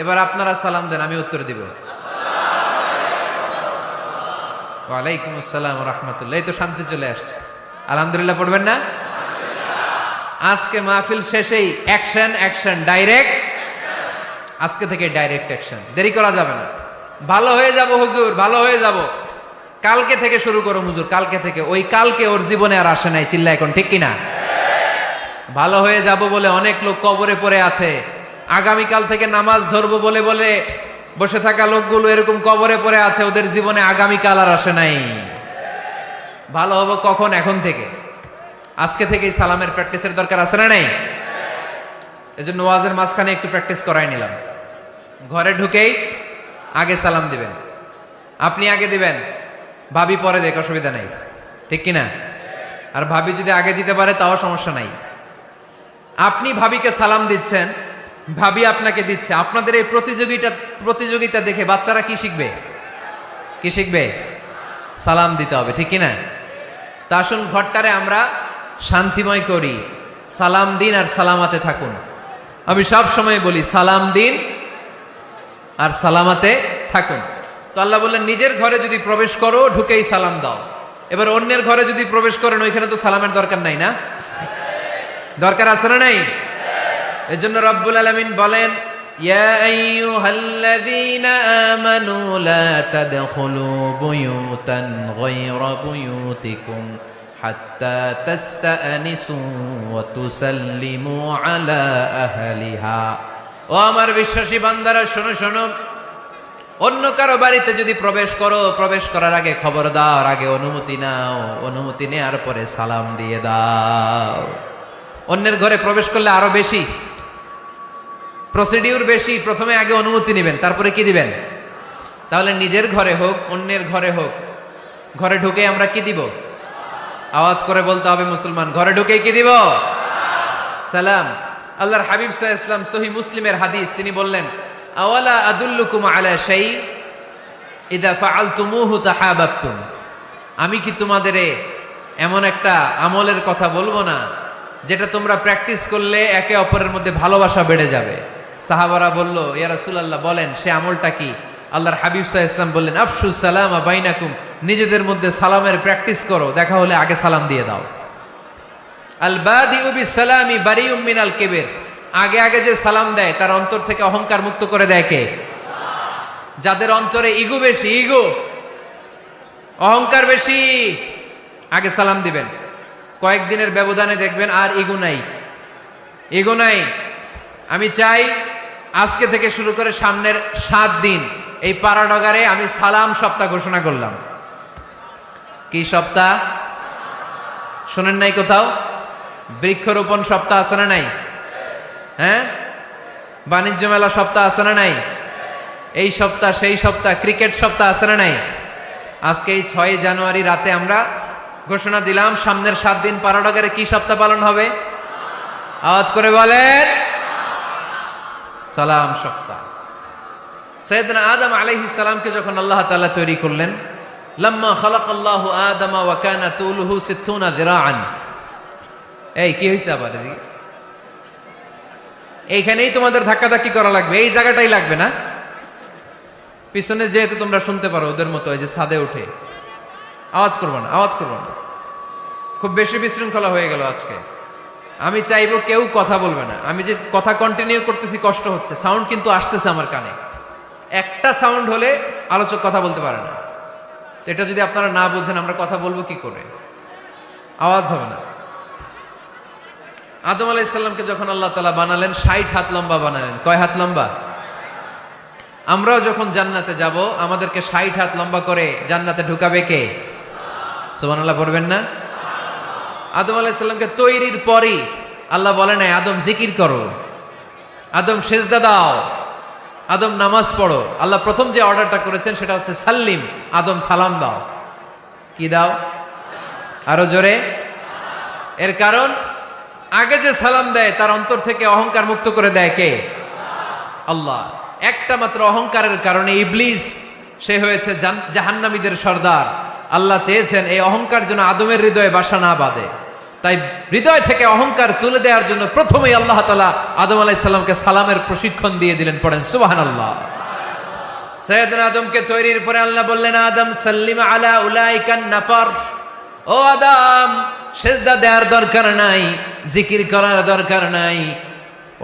এবার আপনারা সালাম দেন, আমি উত্তর দিব। ওয়া আলাইকুম আসসালাম ওয়া রাহমাতুল্লাহ। এই তো শান্তি চলে আসছে। আলহামদুলিল্লাহ পড়বেন না? আজকে মাহফিল শেষেই অ্যাকশন, অ্যাকশন, ডাইরেক্ট। আজকে থেকে ডাইরেক্ট অ্যাকশন, দেরি করা যাবে না। ভালো হয়ে যাব হুজুর, ভালো হয়ে যাব, কালকে থেকে শুরু করো হুজুর, কালকে থেকে। ওই কালকে ওর জীবনে আর আসে নাই, চিল্লা এখন, ঠিক কিনা? ভালো হয়ে যাব বলে অনেক লোক কবরে পড়ে আছে। আগামীকাল থেকে নামাজ ধরবো বলে বলে বসে থাকা লোকগুলো এরকম কবরে পড়ে আছে, ওদের জীবনে আগামীকাল আর আসে নাই। ভালো হবো কখন? এখন থেকে। আজকে থেকেই সালামের প্র্যাকটিসের দরকার আছে না নাই? এজন্য ওয়াজের মাঝখানে একটু প্র্যাকটিস করাই নিলাম। ঘরে ঢুকেই আগে সালাম দিবেন। আপনি আগে দিবেন, ভাবি পরে দেখ, অসুবিধা নাই, ঠিক কিনা? আর ভাবি যদি আগে দিতে পারে তাও সমস্যা নাই। আপনি ভাবিকে সালাম দিচ্ছেন, ভাবি আপনাকে দিচ্ছে। আপনাদের এই প্রতিযোগিতা দেখে বাচ্চারা কি শিখবে? কি শিখবে? সালাম দিতে হবে, ঠিক কিনা? তা আসুন ঘরটারে আমরা শান্তিময় করি। সালাম দিন আর সালামাতে থাকুন। আমি সব সময় বলি সালাম দিন আর সালামাতে থাকুন। তো আল্লাহ বললেন, নিজের ঘরে যদি প্রবেশ করো ঢুকেই সালাম দাও। এবার অন্যের ঘরে যদি প্রবেশ করেন, ওইখানে তো সালামের দরকার নাই, না? দরকার আছে না নাই? এজন্য রব্বুল আলামিন বলেন, ইয়া আইয়ুহাল্লাযীনা আমানু লা তাদখুলু বুয়ুতান গায়রা বুয়ুতিকুম হাত্তা তাস্তানিসু ওয়া তুসাল্লিমু আলা আহলিহা। ও আমার বিশ্বাসী বান্দারা, শোনো শোনো, অন্য কারো বাড়িতে যদি প্রবেশ করো, প্রবেশ করার আগে খবরদার আগে অনুমতি নাও, অনুমতি নেওয়ার পরে সালাম দিয়ে দাও। অন্যের ঘরে প্রবেশ করলে আরো বেশি প্রসিডিউর বেশি, প্রথমে আগে অনুমতি নেবেন তারপরে কি দিবেন। তাহলে নিজের ঘরে হোক অন্যের ঘরে হোক, ঘরে ঢুকে আমরা কি দিব? আওয়াজ করে বলতে হবে মুসলমান, ঘরে ঢুকে কি দিব? সালাম। আল্লাহর হাবিব সাল্লাল্লাহু আলাইহি ওয়াসাল্লাম সহিহ মুসলিমের হাদিস, তিনি বললেন, আওয়ালা আদুল্লুকুম আলা শাই ইযা ফাআলতুমুহু তাহাবাবতুম। আমি কি তোমাদের এমন একটা আমলের কথা বলবো না যেটা তোমরা প্র্যাকটিস করলে একে অপরের মধ্যে ভালোবাসা বেড়ে যাবে? সাহাবারা বলল, ইয়া রাসূলুল্লাহ বলেন সে আমলটা কি? আল্লাহর হাবিব সাল্লাল্লাহু আলাইহি ওয়াসাল্লাম বললেন, আফশু সালামা বাইনাকুম, নিজেদের মধ্যে সালামের প্র্যাকটিস করো, দেখা হলে আগে সালাম দিয়ে দাও। আল বাদিউ বিসসালামি বারিউম মিনাল কিবর, আগে আগে যে সালাম দেয় তার অন্তর থেকে অহংকার মুক্ত করে দেয় কে? যাদের অন্তরে ইগো বেশি, ইগো অহংকার বেশি, আগে সালাম দিবেন। কয়েকদিনের ব্যবধানে দেখবেন আর ইগো নাই, ইগো নাই। আমি চাই আজকে থেকে শুরু করে সামনের 7 দিন এই পাড়াডগারে আমি সালাম সপ্তাহ ঘোষণা করলাম। কি সপ্তাহ? শোনেন নাই কোথাও? বৃক্ষরোপণ সপ্তাহ আছে না নাই? হ্যাঁ, বাণিজ্য মেলা সপ্তাহ আছে না নাই? এই সপ্তাহ সেই সপ্তাহ, ক্রিকেট সপ্তাহ আছে না নাই? আজকে এই 6 জানুয়ারি রাতে আমরা ঘোষণা দিলাম সামনের 7 দিন পাড়াডগারে কি সপ্তাহ পালন হবে? আওয়াজ করে বলেন, সালাম সপ্তাহ। সাইয়েদনা আদম আলাইহিস সালামকে যখন আল্লাহ তাআলা তৈরি করলেন, লাম্মা খালাকাল্লাহু আদামা ওয়া কানা তুলুহু 60 যিরাআন। এই কি হইছে আবার এদিকে? এইখানেই তোমাদের ধাক্কাধাক্কি করা লাগবে, এই জায়গাটাই লাগবে না? পিছনে যেহেতু তোমরা শুনতে পারো ওদের মতো, এই যে ছাদে উঠে আওয়াজ করবো না, আওয়াজ করবো না। খুব বেশি বিশৃঙ্খলা হয়ে গেল আজকে। আমি চাইবো কেউ কথা বলবে না। আমি যে কথা কন্টিনিউ করতেছি কষ্ট হচ্ছে, সাউন্ড কিন্তু আসতেছে আমার কানে। একটা সাউন্ড হলে আলোচক কথা বলতে পারে না। তো এটা যদি আপনারা না বুঝেন আমরা কথা বলবো কি করে? আওয়াজ হবে না। আদম আলাইহিস সালামকে যখন আল্লাহ তাআলা বানালেন 60 হাত লম্বা বানালেন। কয় হাত লম্বা? আমরাও যখন জান্নাতে যাব আমাদেরকে 60 হাত লম্বা করে জান্নাতে ঢুকাবে কে? সুবহানাল্লাহ পড়বেন না? আদম আলাইহিস সালামকে তৈরির পরই আল্লাহ বলে নাই আদম জিকির করো, আদম সেজদা দাও, আদম নামাজ পড়ো। আল্লাহ প্রথম যে অর্ডারটা করেছেন সেটা হচ্ছে সাল্লিম, আদম সালাম দাও। কি দাও? আরো জোরে। এর কারণ আগে যে সালাম দেয় তার অন্তর থেকে অহংকার মুক্ত করে দেয় কে? আল্লাহ। একটা মাত্র অহংকারের কারণে ইবলিস সে হয়েছে জাহান্নামীদের সর্দার। আল্লাহ চেয়েছেন এই অহংকার যেন আদমের হৃদয়ে বাসা না বাঁধে, তাই হৃদয় থেকে অহংকার তুলে দেওয়ার জন্য প্রথমেই আল্লাহ তাআলা আদম আলাইহিস সালামকে সালামের প্রশিক্ষণ দিয়ে দিলেন। পড়েন সুবহানাল্লাহ। সাইয়েদনা আদমকে তৈরির পরে আল্লাহ বললেন, আদম সাল্লিম আলা উলাইকান নাফার। ও আদম, সেজদা দেওয়ার দরকার নাই, জিকির করার দরকার নাই,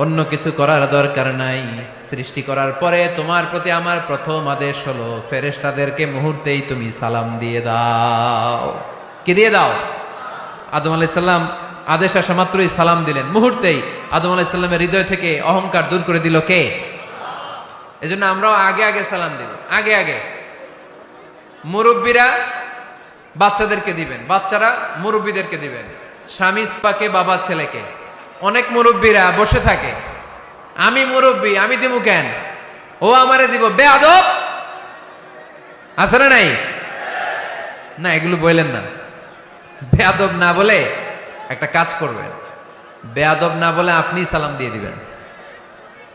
অন্য কিছু করার দরকার নাই। সৃষ্টি করার পরে তোমার প্রতি আমার প্রথম আদেশ হলো ফেরেশতাদেরকে মুহূর্তেই তুমি সালাম দিয়ে দাও। কি দিয়ে দাও? আদম আলাইহিস সালাম আদেশ আসা মাত্রই সালাম দিলেন। মুহূর্তেই আদম আলাইহিস সালামের হৃদয় থেকে অহংকার দূর করে দিল কে? এজন্য আমরাও আগে আগে সালাম দিব। আগে আগে মুরব্বীরা বাচ্চাদেরকে দিবেন, বাচ্চারা মুরব্বীদেরকে দিবেন। স্বামী স্ত্রীকে, বাবা ছেলেকে। অনেক মুরব্বীরা বসে থাকে, আমি মুরব্বী আমি দিব কেন, ও আমারে দিব, বেয়াদব। আছে না নাই? না, এগুলো বললেন না। বেয়াদব না বলে একটা কাজ করবেন, বেয়াদব না বলে আপনি সালাম দিয়ে দিবেন।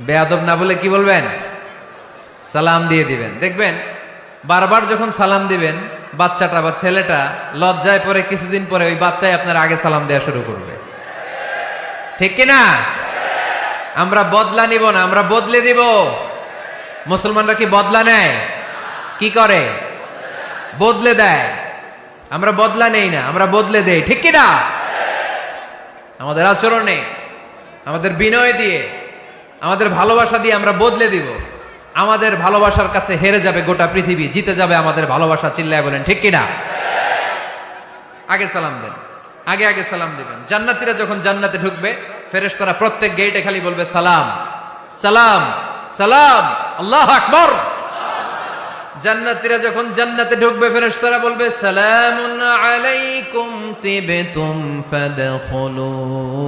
বেয়াদব না বলে কি বলবেন? সালাম দিয়ে দিবেন। দেখবেন বারবার যখন সালাম দিবেন বাচ্চাটা বা ছেলেটা লজ্জায় পরে কিছুদিন পরে ওই বাচ্চাই আপনার আগে সালাম দেওয়া শুরু করবে। ঠিক কিনা? আমরা বদলা নিব না, আমরা বদলে দিব। মুসলমানরা কি বদলা নেয়? কি করে? বদলে দেয়। আমরা বদলা নেই না, আমরা বদলে দেই। ঠিক কিনা? আমাদের আচরণে, আমাদের বিনয় দিয়ে, আমাদের ভালোবাসা দিয়ে আমরা বদলে দিব। আমাদের ভালোবাসার কাছে হেরে যাবে গোটা পৃথিবী, জিতে যাবে আমাদের ভালোবাসা। চিল্লায় বলেন ঠিক কিনা? আগে সালাম দেন, আগে আগে সালাম দিবেন। জান্নাতীরা যখন জান্নাতে ঢুকবে ফেরেশতারা প্রত্যেক গেটে খালি বলবে সালাম সালাম সালাম, আল্লাহু আকবার। জান্নাতীরা যখন জান্নাতে ঢুকবে ফেরেশতারা বলবে সালামুন আলাইকুম তিবতুম ফাদখুলুহা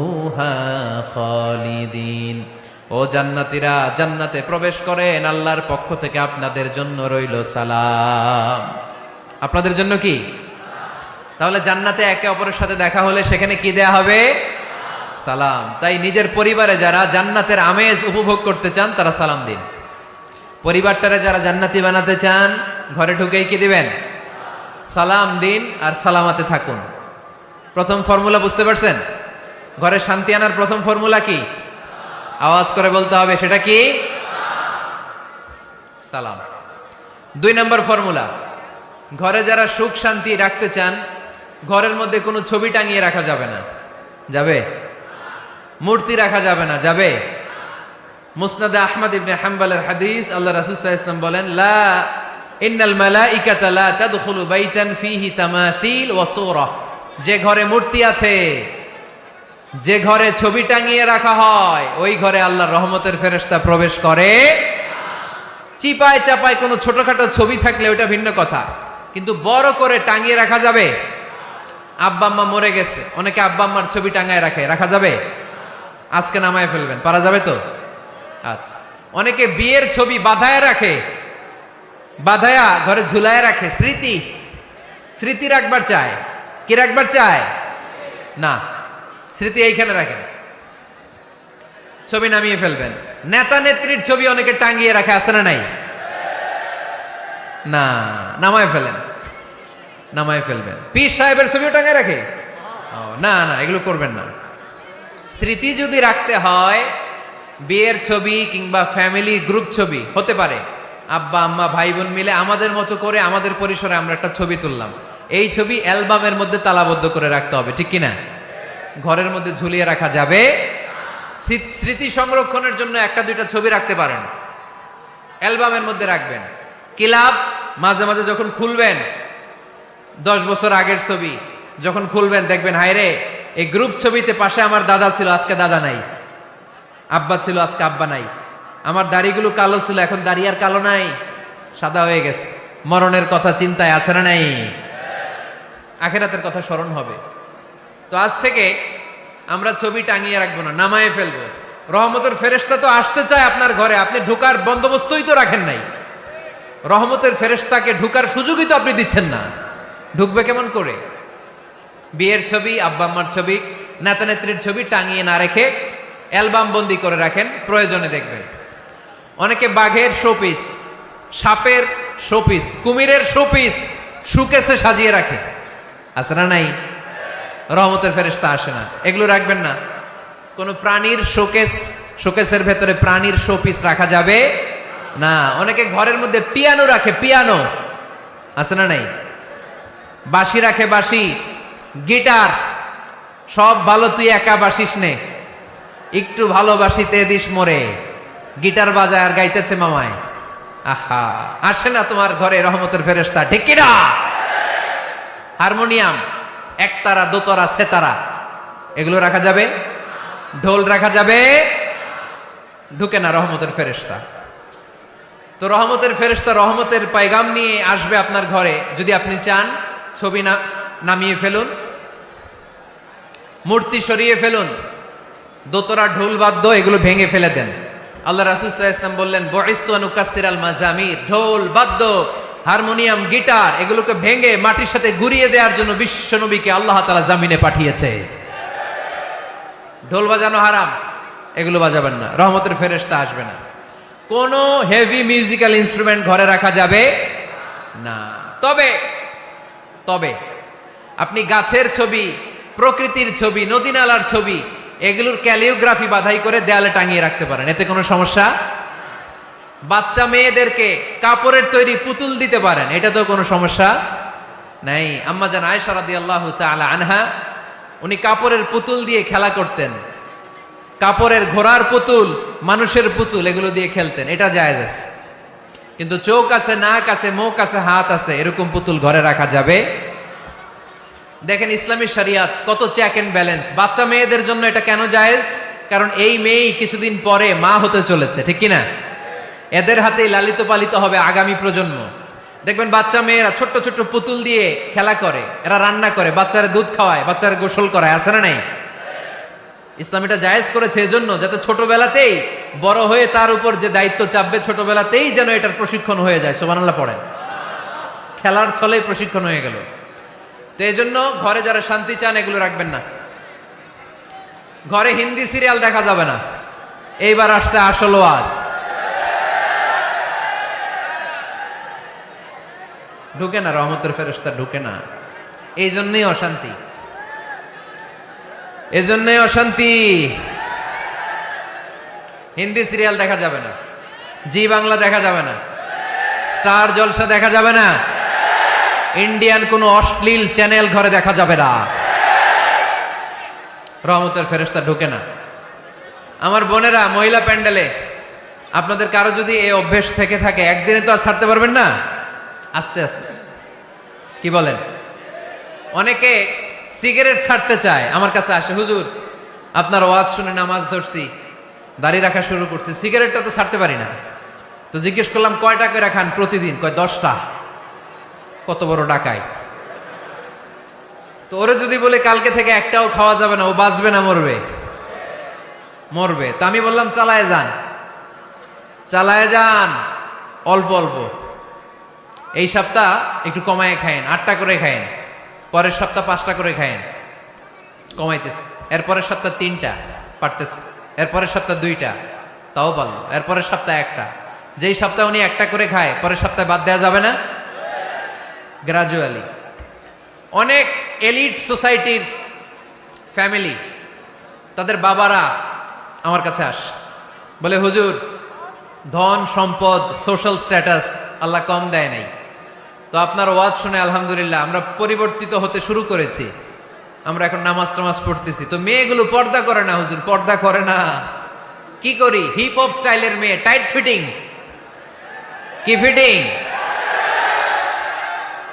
খালিদিন। ও জান্নাতীরা জান্নাতে প্রবেশ করেন, আল্লাহর পক্ষ থেকে আপনাদের জন্য রইল সালাম। আপনাদের জন্য কি? তাহলে জান্নাতে একে অপরের সাথে দেখা হলে সেখানে কি দেয়া হবে? সালাম। তাই নিজের পরিবারে যারা জান্নাতের আমেজ উপভোগ করতে চান তারা সালাম দিন। পরিবারটারে যারা জান্নাতি বানাতে চান ঘরে ঢুকেই কি দিবেন? সালাম দিন আর সালামাতে থাকুন। প্রথম ফর্মুলা বুঝতে পারছেন? ঘরে শান্তি আনার প্রথম ফর্মুলা কি? আওয়াজ করে বলতে হবে, সেটা কি? সালাম। 2 নম্বর ফর্মুলা, ঘরে যারা সুখ শান্তি রাখতে চান ঘরের মধ্যে কোনো ছবি টাঙিয়ে রাখা যাবে না। যাবে? মূর্তি রাখা যাবে না। যাবে? মুসনাদে আহমদ ইবনে হাম্বলের হাদিস, আল্লাহ রাসূল সাল্লাল্লাহু আলাইহি ওয়াসাল্লাম বলেন, লা ইন্নাল মালাইকাতা লা তাদখুলু বাইতান ফীহি তামাসিল ওয়া সূরা। যে ঘরে মূর্তি আছে, যে ঘরে ছবি টাঙিয়ে রাখা হয়, ওই ঘরে আল্লাহর রহমতের ফেরেশতা প্রবেশ করে। চিপায় চাপায় কোনো ছোটখাটো ছবি থাকলে ওটা ভিন্ন কথা, কিন্তু বড় করে টাঙিয়ে রাখা যাবে? আব্বা আম্মা মরে গেছে, অনেকে আব্বা আম্মার ছবি টাঙায় রাখে, রাখা যাবে? আজকে নামায় ফেলবেন, পারা যাবে তো? আচ্ছা। অনেকে বিয়ের ছবি বাঁধায় রাখে, বাঁধায়া ঘরে ঝুলায় রাখে, স্মৃতি স্মৃতি রাখবার চায়। কি রাখবার চায়? না, স্মৃতি এইখানে রাখেন, ছবি নামিয়ে ফেলবেন। নেতা নেত্রীর ছবি অনেকে টাঙিয়ে রাখে, আছে না নাই? না, নামায় ফেলেন, নামায় ফেলবেন। পীর সাহেবের ছবিও টাঙিয়ে রাখে? না না, এগুলো করবেন না। স্মৃতি যদি রাখতে হয়, বিয়ের ছবি কিংবা ফ্যামিলি গ্রুপ ছবি হতে পারে, আব্বা আম্মা ভাই বোন মিলে আমাদের মতো করে আমাদের পরিসরে আমরা একটা ছবি তুললাম, এই ছবি অ্যালবামের মধ্যে তালাবদ্ধ করে রাখতে হবে, ঠিক কিনা? ঘরের মধ্যে ঝুলিয়ে রাখা যাবে? স্মৃতি সংরক্ষণের জন্য 1-2টা ছবি রাখতে পারেন, অ্যালবামের মধ্যে রাখবেন। ক্লাব মাঝে মাঝে যখন খুলবেন, 10 বছর আগের ছবি যখন খুলবেন দেখবেন, হায়রে এই গ্রুপ ছবিতে পাশে আমার দাদা ছিল, আজকে দাদা নাই, আব্বা ছিল, আজকে আব্বা নাই, আমার দাড়িগুলো কালো ছিল, এখন দাড়ি আর কালো নাই, সাদা হয়ে গেছে। মরণের কথা চিন্তায় আছে না নাই? আখিরাতের কথা স্মরণ হবে। তো আজ থেকে আমরা ছবি টাঙিয়ে রাখবো না, নামায়ে ফেলবো। রহমতের ফেরেশতা তো আসতে চায় আপনার ঘরে, আপনি ঢুকার বন্দোবস্তই তো রাখেন নাই। রহমতের ফেরেশতাকে ঢুকার সুযোগই তো আপনি দিচ্ছেন না, ঢুকবে কেমন করে? বিয়ের ছবি, আব্বা আম্মার ছবি, নেতা নেত্রীর ছবি টাঙিয়ে না রেখে অ্যালবাম বন্দি করে রাখেন, প্রয়োজনে দেখবেন। অনেকে বাঘের শোপিস, সাপের শোপিস, কুমিরের শোপিস সুকেসে সাজিয়ে রাখে, আছে না নাই? রহমতের ফেরেশতা আসে না, এগুলো রাখবেন না। কোন প্রাণীর শোকেসের ভেতরে প্রাণীর শোপিস রাখা যাবে না। অনেকে ঘরের মধ্যে পিয়ানো রাখে, পিয়ানো, আছে না নাই? বাঁশি রাখে, বাঁশি, গিটার, সব ভালো, তুই একা বাসিস নে, একটু ভালোবাসিতে দিস মরে, গিটার বাজায় আর গাইতেছে মামায়। আহা, আসে না তোমার ঘরে রহমতের ফেরেশতা, ঠিক কি না? হারমোনিয়াম, একতারা, দোতারা, সেতারা, এগুলো রাখা যাবে? ঢোল রাখা যাবে? ঢুকে না রহমতের ফেরেশতা। তো রহমতের ফেরেশতা রহমতের পায়গাম নিয়ে আসবে আপনার ঘরে। যদি আপনি চান, ছবি নামিয়ে ফেলুন, মূর্তি সরিয়ে ফেলুন, দোতরা, ঢোল বাদ্য এগুলো ভেঙে ফেলে দেন। আল্লাহ রাসূল সাল্লাল্লাহু আলাইহি ওয়াসাল্লাম বললেন, বুইসতু আন উকাসসিরাল মাজামির, ঢোল বাদ্য, হারমোনিয়াম, গিটার এগুলোকে ভেঙে মাটির সাথে গুঁড়িয়ে দেওয়ার জন্য বিশ্ব নবীকে আল্লাহ তাআলা জামিনে পাঠিয়েছে। ঢোল বাজানো হারাম, এগুলো বাজাবেন না, রহমতের ফেরেশতা আসবে না। কোন হেভি মিউজিক্যাল ইনস্ট্রুমেন্ট ঘরে রাখা যাবে না। তবে তবে আপনি গাছের ছবি, প্রকৃতির ছবি, নদী নালার ছবি, এগুলোর ক্যালিওগ্রাফি বাধাই করে দেয়ালে টাঙিয়ে রাখতে পারেন, এতে কোনো সমস্যা। বাচ্চা মেয়েদেরকে কাপড়ের তৈরি পুতুল দিতে পারেন, এটা তো কোনো সমস্যা নাই। আম্মা জান আয়েশা রাদিয়াল্লাহু তাআলা আনহা, উনি কাপড়ের পুতুল দিয়ে খেলা করতেন, কাপড়ের ঘোড়ার পুতুল, মানুষের পুতুল, এগুলো দিয়ে খেলতেন, এটা জায়েজ আছে। কিন্তু চোখ আছে, নাক আছে, মুখ আছে, হাত আছে, এরকম পুতুল ঘরে রাখা যাবে? দেখেন ইসলামী শরিয়াত কত চেক এন্ড ব্যালেন্স। বাচ্চা মেয়েদের জন্য এটা কেন জায়েজ? কারণ এই মেয়েই কিছুদিন পরে মা হতে চলেছে, ঠিক কিনা? এদের হাতেই লালিত পালিত হবে আগামী প্রজন্ম। দেখবেন বাচ্চা মেয়েরা ছোট্ট ছোট্ট পুতুল দিয়ে খেলা করে, এরা রান্না করে, বাচ্চারা দুধ খাওয়ায়, বাচ্চারা গোসল করায়, আছে না নাই? ইসলাম এটা জায়েজ করেছে এজন্য যাতে ছোটবেলাতেই বড় হয়ে তার উপর যে দায়িত্ব চাপবে ছোটবেলাতেই যেন এটার প্রশিক্ষণ হয়ে যায়। সুবহানাল্লাহ পড়েন। খেলার ছলেই প্রশিক্ষণ হয়ে গেল। তো এই জন্য ঘরে যারা শান্তি চান এগুলো রাখবেন না। ঘরে হিন্দি সিরিয়াল দেখা যাবে না। এইবার আসছে আসল ওয়াজ। ঢুকে না, রহমতের ফেরেশতা ঢুকে না। এই জন্যই অশান্তি, এজন্যই অশান্তি। হিন্দি সিরিয়াল দেখা যাবে না, জি বাংলা দেখা যাবে না, স্টার জলসা দেখা যাবে না, ইন্ডিয়ান কোন অশ্লীল চ্যানেল ঘরে দেখা যাবে না। রহমতের ফেরেশতা ঢুকে না। আমার বোনেরা, মহিলা প্যান্ডেলে আপনাদের কারো যদি এই অভ্যেস থেকে থাকে, একদিনে তো আর ছাড়তে পারবেন না, আস্তে আস্তে। কি বলেন? অনেকে সিগারেট ছাড়তে চায়, আমার কাছে আসে, হুজুর আপনার ওয়াজ শুনে নামাজ ধরছি, দাড়ি রাখা শুরু করছি, সিগারেটটা তো ছাড়তে পারি না। তো জিজ্ঞেস করলাম কয়টা করে খান প্রতিদিন? কয় 10টা। কত বড় ডাকাই! তো ওরে যদি বলে কালকে থেকে একটাও খাওয়া যাবে না, ও বাঁচবে না মরবে? মরবে। তো আমি বললাম চালায় যান, চালায় যান, অল্প অল্প। এই সপ্তাহ একটু কমায় খায়েন, 8টা করে খায়েন, পরের সপ্তাহ 5টা করে খায়েন, কমাইতেস। এরপরের সপ্তাহ 3টা, পারতেস। এরপরের সপ্তাহ 2টা, তাও পারলো। এরপরের সপ্তাহ 1টা। যেই সপ্তাহ উনি 1টা করে খায়, পরের সপ্তাহে বাদ দেওয়া যাবে না? গ্রাজুয়ালি। অনেক এলিট সোসাইটির ফ্যামিলি, তাদের বাবারা আমার কাছে আস, বলে হুজুর ধন সম্পদ সোশ্যাল স্ট্যাটাস আল্লাহ কম দেয় নাই, তো আপনার ওয়াজ শুনে আলহামদুলিল্লাহ আমরা পরিবর্তিত হতে শুরু করেছি, আমরা এখন নামাজ টামাজ পড়তেছি। তো মেয়েগুলো পর্দা করে না হুজুর, পর্দা করে না। কি করি? হিপ হপ স্টাইলের মেয়ে, টাইট ফিটিং। কি ফিটিং?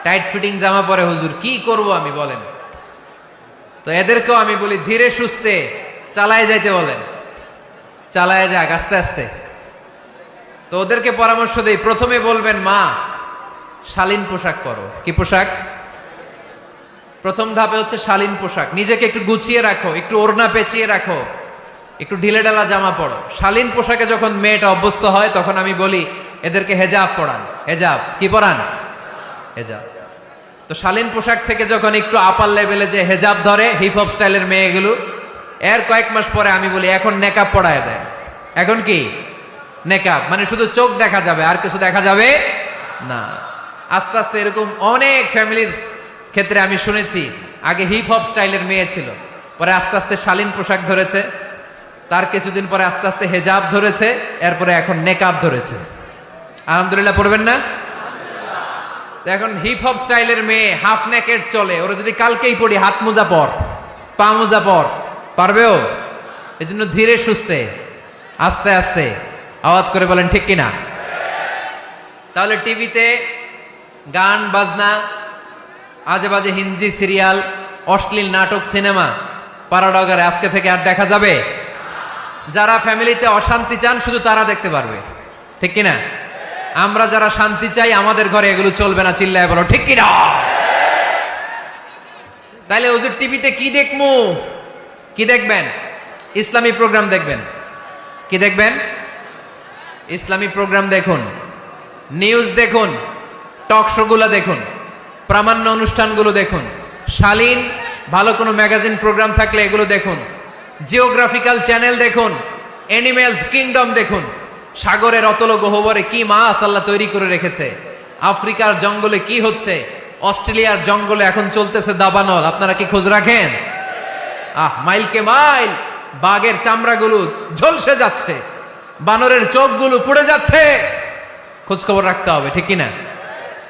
টাইট ফিটিং জামা পরে হুজুর, কি করব আমি বলেন? তো এদেরকেও আমি বলি ধীরে সুস্থে চালায় যাইতে বলেন, চালায় যাক আস্তে আস্তে। তো ওদেরকে পরামর্শ দেই, প্রথমে বলবেন মা শালীন পোশাক পরো। কি পোশাক? প্রথম ধাপে হচ্ছে শালীন পোশাক। নিজেকে একটু গুছিয়ে রাখো, একটু ওড়না পেঁচিয়ে রাখো, একটু ঢিলেঢালা জামা পরো। শালীন পোশাকে যখন মেয়েটা অভ্যস্ত হয় তখন আমি বলি এদেরকে হেজাব পরান। হেজাব কি পরান? হেজাব। তো শালীন পোশাক থেকে যখন একটু আপার লেভেলে যে হেজাব ধরে হিপ হপ স্টাইলের মেয়েগুলো, এর কয়েক মাস পরে আমি বলি এখন নেকাব পরায় দেয়। এখন কি নেকাব? মানে শুধু চোখ দেখা যাবে, আর কিছু দেখা যাবে না। আস্তে আস্তে এরকম অনেক ফ্যামিলির ক্ষেত্রে আমি শুনেছি, আগে হিপ হপ স্টাইলের মেয়ে ছিল, পরে আস্তে আস্তে শালীন পোশাক ধরেছে, তার কিছুদিন পরে আস্তে আস্তে হেজাব ধরেছে, এরপরে এখন নেকাব ধরেছে। আলহামদুলিল্লাহ পড়বেন না? এখন হিপ হপ স্টাইলের মেয়ে হাফ নেকেড চলে, ওরা যদি কালকেই পড়ি হাত মোজা পর, পা মোজা পর, পারবেও? এই জন্য ধীরে সুস্থে আস্তে আস্তে, আওয়াজ করে বলেন ঠিক কিনা? তাহলে টিভিতে গান বাজনা, আজে বাজে হিন্দি সিরিয়াল, অশ্লীল নাটক, সিনেমা পাড়াডগারে আজকে থেকে আর দেখা যাবে? যারা ফ্যামিলিতে অশান্তি চান শুধু তারা দেখতে পারবে, ঠিক কিনা? আমরা যারা শান্তি চাই আমাদের ঘরে এগুলো চলবে না। চিল্লায় বলো ঠিক কিনা? তাইলে হুজুর টিভিতে কি দেখমু? কি দেখবেন? ইসলামী প্রোগ্রাম দেখবেন। কি দেখবেন? ইসলামী প্রোগ্রাম দেখুন, নিউজ দেখুন, টক শো গুলো দেখুন, প্রামাণ্য অনুষ্ঠানগুলো দেখুন, শালীন ভালো কোনো ম্যাগাজিন প্রোগ্রাম থাকলে এগুলো দেখুন, জিওগ্রাফিক্যাল চ্যানেল দেখুন, অ্যানিমেলস কিংডম দেখুন, সাগরের অতল গহ্বরে কি মাছ আল্লাহ তৈরি করে রেখেছে, আফ্রিকার জঙ্গলে কি হচ্ছে, অস্ট্রেলিয়ার জঙ্গলে এখন চলতেছে দাবানল, আপনারা কি খোঁজ রাখেন? মাইলকে মাইল বাঘের চামড়াগুলো ঝলসে যাচ্ছে, বানরের চোখগুলো পুড়ে যাচ্ছে, খোঁজ খবর রাখতে হবে, ঠিক কিনা?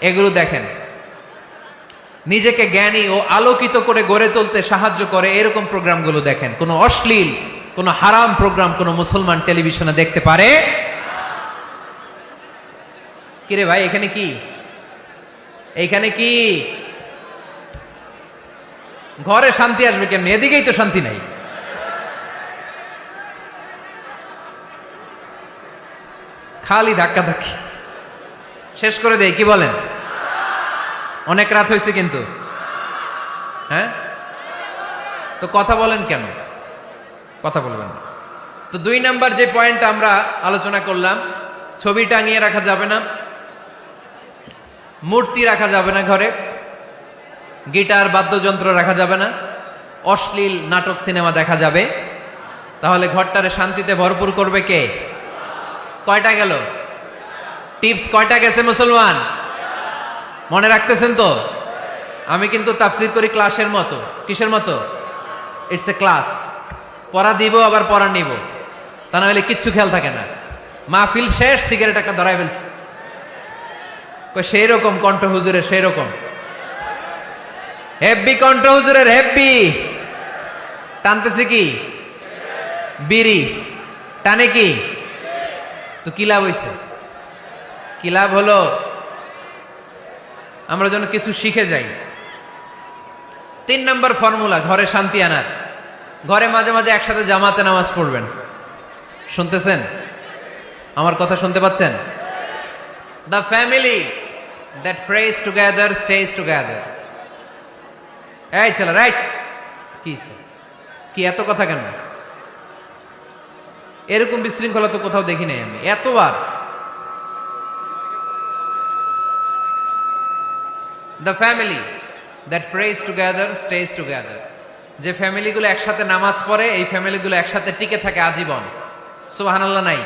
এগুলো দেখেন। নিজেকে জ্ঞানী ও আলোকিত করে গড়ে তুলতে সাহায্য করে এরকম প্রোগ্রামগুলো দেখেন। কোনো অশ্লীল, কোনো হারাম প্রোগ্রাম কোনো মুসলমান টেলিভিশনে দেখতে পারে? কিরে ভাই এখানে কি? এইখানে কি? ঘরে শান্তি আসবে কেমনি? এদিকেই তো শান্তি নাই। খালি ধাক্কা ধাক্কি। শেষ করে দেয়, কি বলেন? অনেক রাত হয়েছে কিন্তু, হ্যাঁ? তো কথা বলেন কেন? কথা বলবেন না। তো 2 নাম্বার যে পয়েন্টটা আমরা আলোচনা করলাম, ছবি টাঙিয়ে রাখা যাবে না, মূর্তি রাখা যাবে না ঘরে, গিটার বাদ্যযন্ত্র রাখা যাবে না, অশ্লীল নাটক সিনেমা দেখা যাবে। তাহলে ঘরটারে শান্তিতে ভরপুর করবে কে? কয়টা গেল? টিপস কয়টা গেছে মুসলমান? মনে রাখতেছেন তো? আমি কিন্তু তাফসীর করি ক্লাসের মতো। কিসের মতো? It's a class. পড়া দিব আবার পড়া নিব, তা না হলে কিচ্ছু খেয়াল থাকে না। মাহফিল শেষ, সিগারেট একটা ধরাই ফেলছে। সেই রকম কণ্ঠ হুজুরের, সেই রকম হেব্বি কণ্ঠ হুজুরের, হেব্বি। টানতেছে কি? বিড়ি। টানে কি? তো কি লাভ হইছে? কি লাভ হলো? আমরা যেন কিছু শিখে যাই। 3 নাম্বার ফর্মুলা ঘরে শান্তি আনার, ঘরে মাঝে মাঝে একসাথে জামাতে নামাজ পড়বেন। শুনতেছেন? আমার কথা শুনতে পাচ্ছেন? The family that prays together stays together. এই ছেলে, রাইট? কি এত কথা কেন? এরকম বিশৃঙ্খলা তো কোথাও দেখি নাই আমি এতবার। The family that prays together stays together. যে ফ্যামিলিগুলো একসাথে নামাজ পড়ে, এই ফ্যামিলিগুলো একসাথে টিকে থাকে আজীবন। সুবহানাল্লাহ নাই?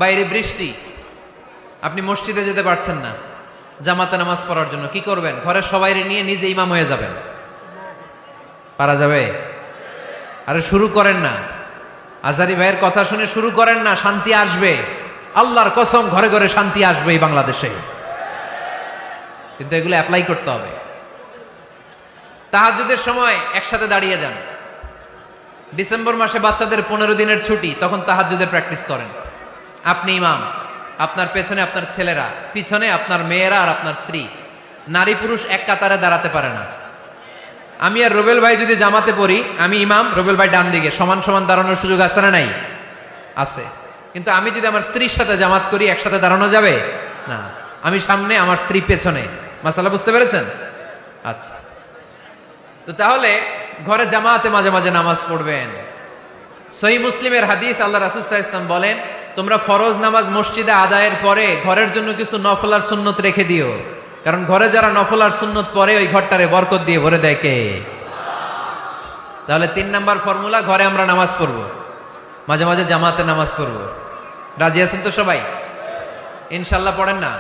বাইরে বৃষ্টি, আপনি মসজিদে যেতে পারছেন না জামাতে নামাজ পড়ার জন্য, কি করবেন? ঘরের সবাই নিয়ে নিজে ইমাম হয়ে যাবেন। পারা যাবে? আরে শুরু করেন না, আজারি ভাইয়ের কথা শুনে শুরু করেন না, শান্তি আসবে। আল্লাহর কসম, ঘরে ঘরে শান্তি আসবে এই বাংলাদেশে। কিন্তু এগুলো অ্যাপ্লাই করতে হবে। তাহাজ্জুদের সময় একসাথে দাঁড়িয়ে যান। ডিসেম্বর মাসে বাচ্চাদের 15 দিনের ছুটি, তখন তাহাজ্জুদের প্র্যাকটিস করেন। আপনি ইমাম, আপনার পেছনে আপনার ছেলেরা, পিছনে আপনার মেয়েরা আর আপনার স্ত্রী। নারী পুরুষ এক কাতারে দাঁড়াতে পারে না। আমি আর রুবেল ভাই যদি জামাতে পড়ি, আমি ইমাম, রুবেল ভাই ডান দিকে, সমান সমান দাঁড়ানোর সুযোগ আছে না নাই? আছে। কিন্তু আমি যদি আমার স্ত্রীর সাথে জামাত করি, একসাথে দাঁড়ানো যাবে না। আমি সামনে, আমার স্ত্রী পেছনে। মাসালা বুঝতে পেরেছেন? আচ্ছা, তো তাহলে ঘরে জামাতে মাঝে মাঝে নামাজ পড়বেন। সহিহ মুসলিমের হাদিস, আল্লাহ রাসূল সাল্লাল্লাহু আলাইহি ওয়াসাল্লাম বলেন, তোমরা ফরজ নামাজ মসজিদে আদায়ের পরে ঘরের জন্য কিছু নফল আর সুন্নত রেখে দিও, কারণ ঘরে যারা নফল আর সুন্নত পড়ে ওই ঘরটারে বরকত দিয়ে ভরে দেয় কে? তাহলে 3 নাম্বার ফর্মুলা, ঘরে আমরা নামাজ পড়বো, মাঝে মাঝে জামাতে নামাজ পড়বো। রাজি আছেন তো সবাই? ইনশাল্লাহ পড়েন না?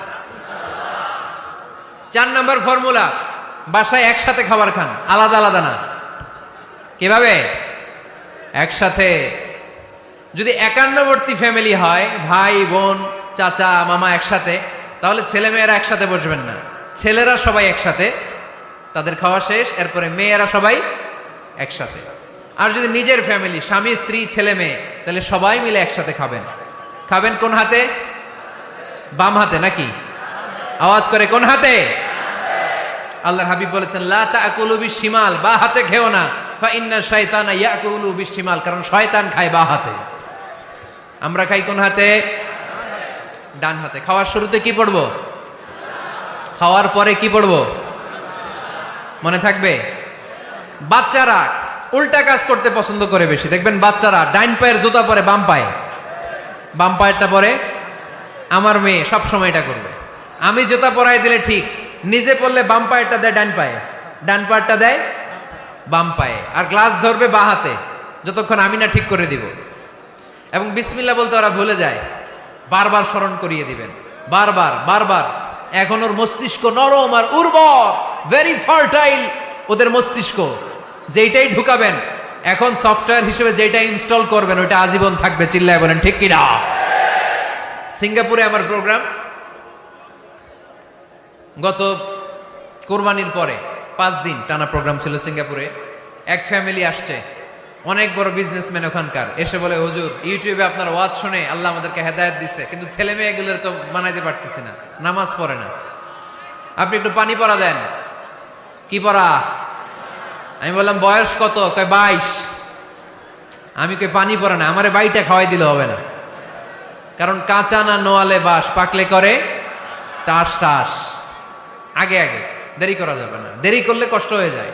4 নাম্বার ফর্মুলা, বাসায় একসাথে খাবার খান, আলাদা আলাদা না। কিভাবে? একসাথে। যদি একান্নবর্তী ফ্যামিলি হয়, ভাই বোন চাচা মামা একসাথে, তাহলে ছেলে মেয়েরা একসাথে বসবেন না। ছেলেরা সবাই একসাথে, তাদের খাওয়া শেষ, এরপরে মেয়েরা সবাই একসাথে। আর যদি নিজের ফ্যামিলি, স্বামী স্ত্রী ছেলে মেয়ে, তাহলে সবাই মিলে একসাথে খাবেন। খাবেন কোন হাতে? বাম হাতে নাকি? আওয়াজ করে কোন হাতে? আল্লাহর হাবিব বলেছেন, লা তাকুলু বিশিমাল, বা হাতে খেও না, ফা ইন্না শাইতানা ইয়াকুলু বিশিমাল, কারণ শয়তান খায় বা হাতে। আমরা খাই কোন হাতে? ডান হাতে। খাওয়ার শুরুতে কি পড়বো? খাওয়ার পরে কি পড়বো? মনে থাকবে? বাচ্চারা উল্টা কাজ করতে পছন্দ করে বেশি। দেখবেন বাচ্চারা ডাইন পায়ের জুতা পরে বাম পায়ে, বাম পায়েরটা পরে। আমার মেয়ে সব সময় এটা করবে। আমি জুতা পরাই দিলে ঠিক, নিজে পড়লে বাম পায়েরটা দেয় ডান পায়ে, ডান পায়েরটা দেয় বাম পায়ে, আর গ্লাস ধরবে বা হাতে, যতক্ষণ আমি না ঠিক করে দিব। এবং বিসমিল্লাহ বলতে ওরা ভুলে যায়, বারবার স্মরণ করিয়ে দিবেন, বারবার বারবার। এখন ওর মস্তিষ্ক নরম আর উর্বর, ভেরি ফার্টাইল ওদের মস্তিষ্ক। যেইটাই ঢুকাবেন, এখন সফটওয়্যার হিসেবে যেটা ইনস্টল করবেন ওইটা আজীবন থাকবে। চিল্লায় বলেন ঠিক কিনা? সিঙ্গাপুরে আমার প্রোগ্রাম, গত কোরবানির পরে 5 দিন টানা প্রোগ্রাম ছিল সিঙ্গাপুরে। এক ফ্যামিলি আসছে, অনেক বড় বিজনেসম্যান ওখানকার, এসে বলে, হুজুর ইউটিউবে আপনার ওয়াজ শুনে আল্লাহ আমাদেরকে হেদায়েত দিচ্ছে, কিন্তু ছেলে মেয়েগুলোর তো মানাইতে পারতেছি না, নামাজ পড়ে না, আপনি একটু পানি পড়া দেন। কি পড়া? আমি বললাম বয়স কত? কয় 22। আমি কই পানি পড়ে না, আমারে বাইটা খাওয়াই দিলে হবে না, কারণ কাঁচা না নোয়ালে বাস, পাকলে করে টাস টাস। আগে আগে, দেরি করা যাবে না। দেরি করলে কষ্ট হয়ে যায়।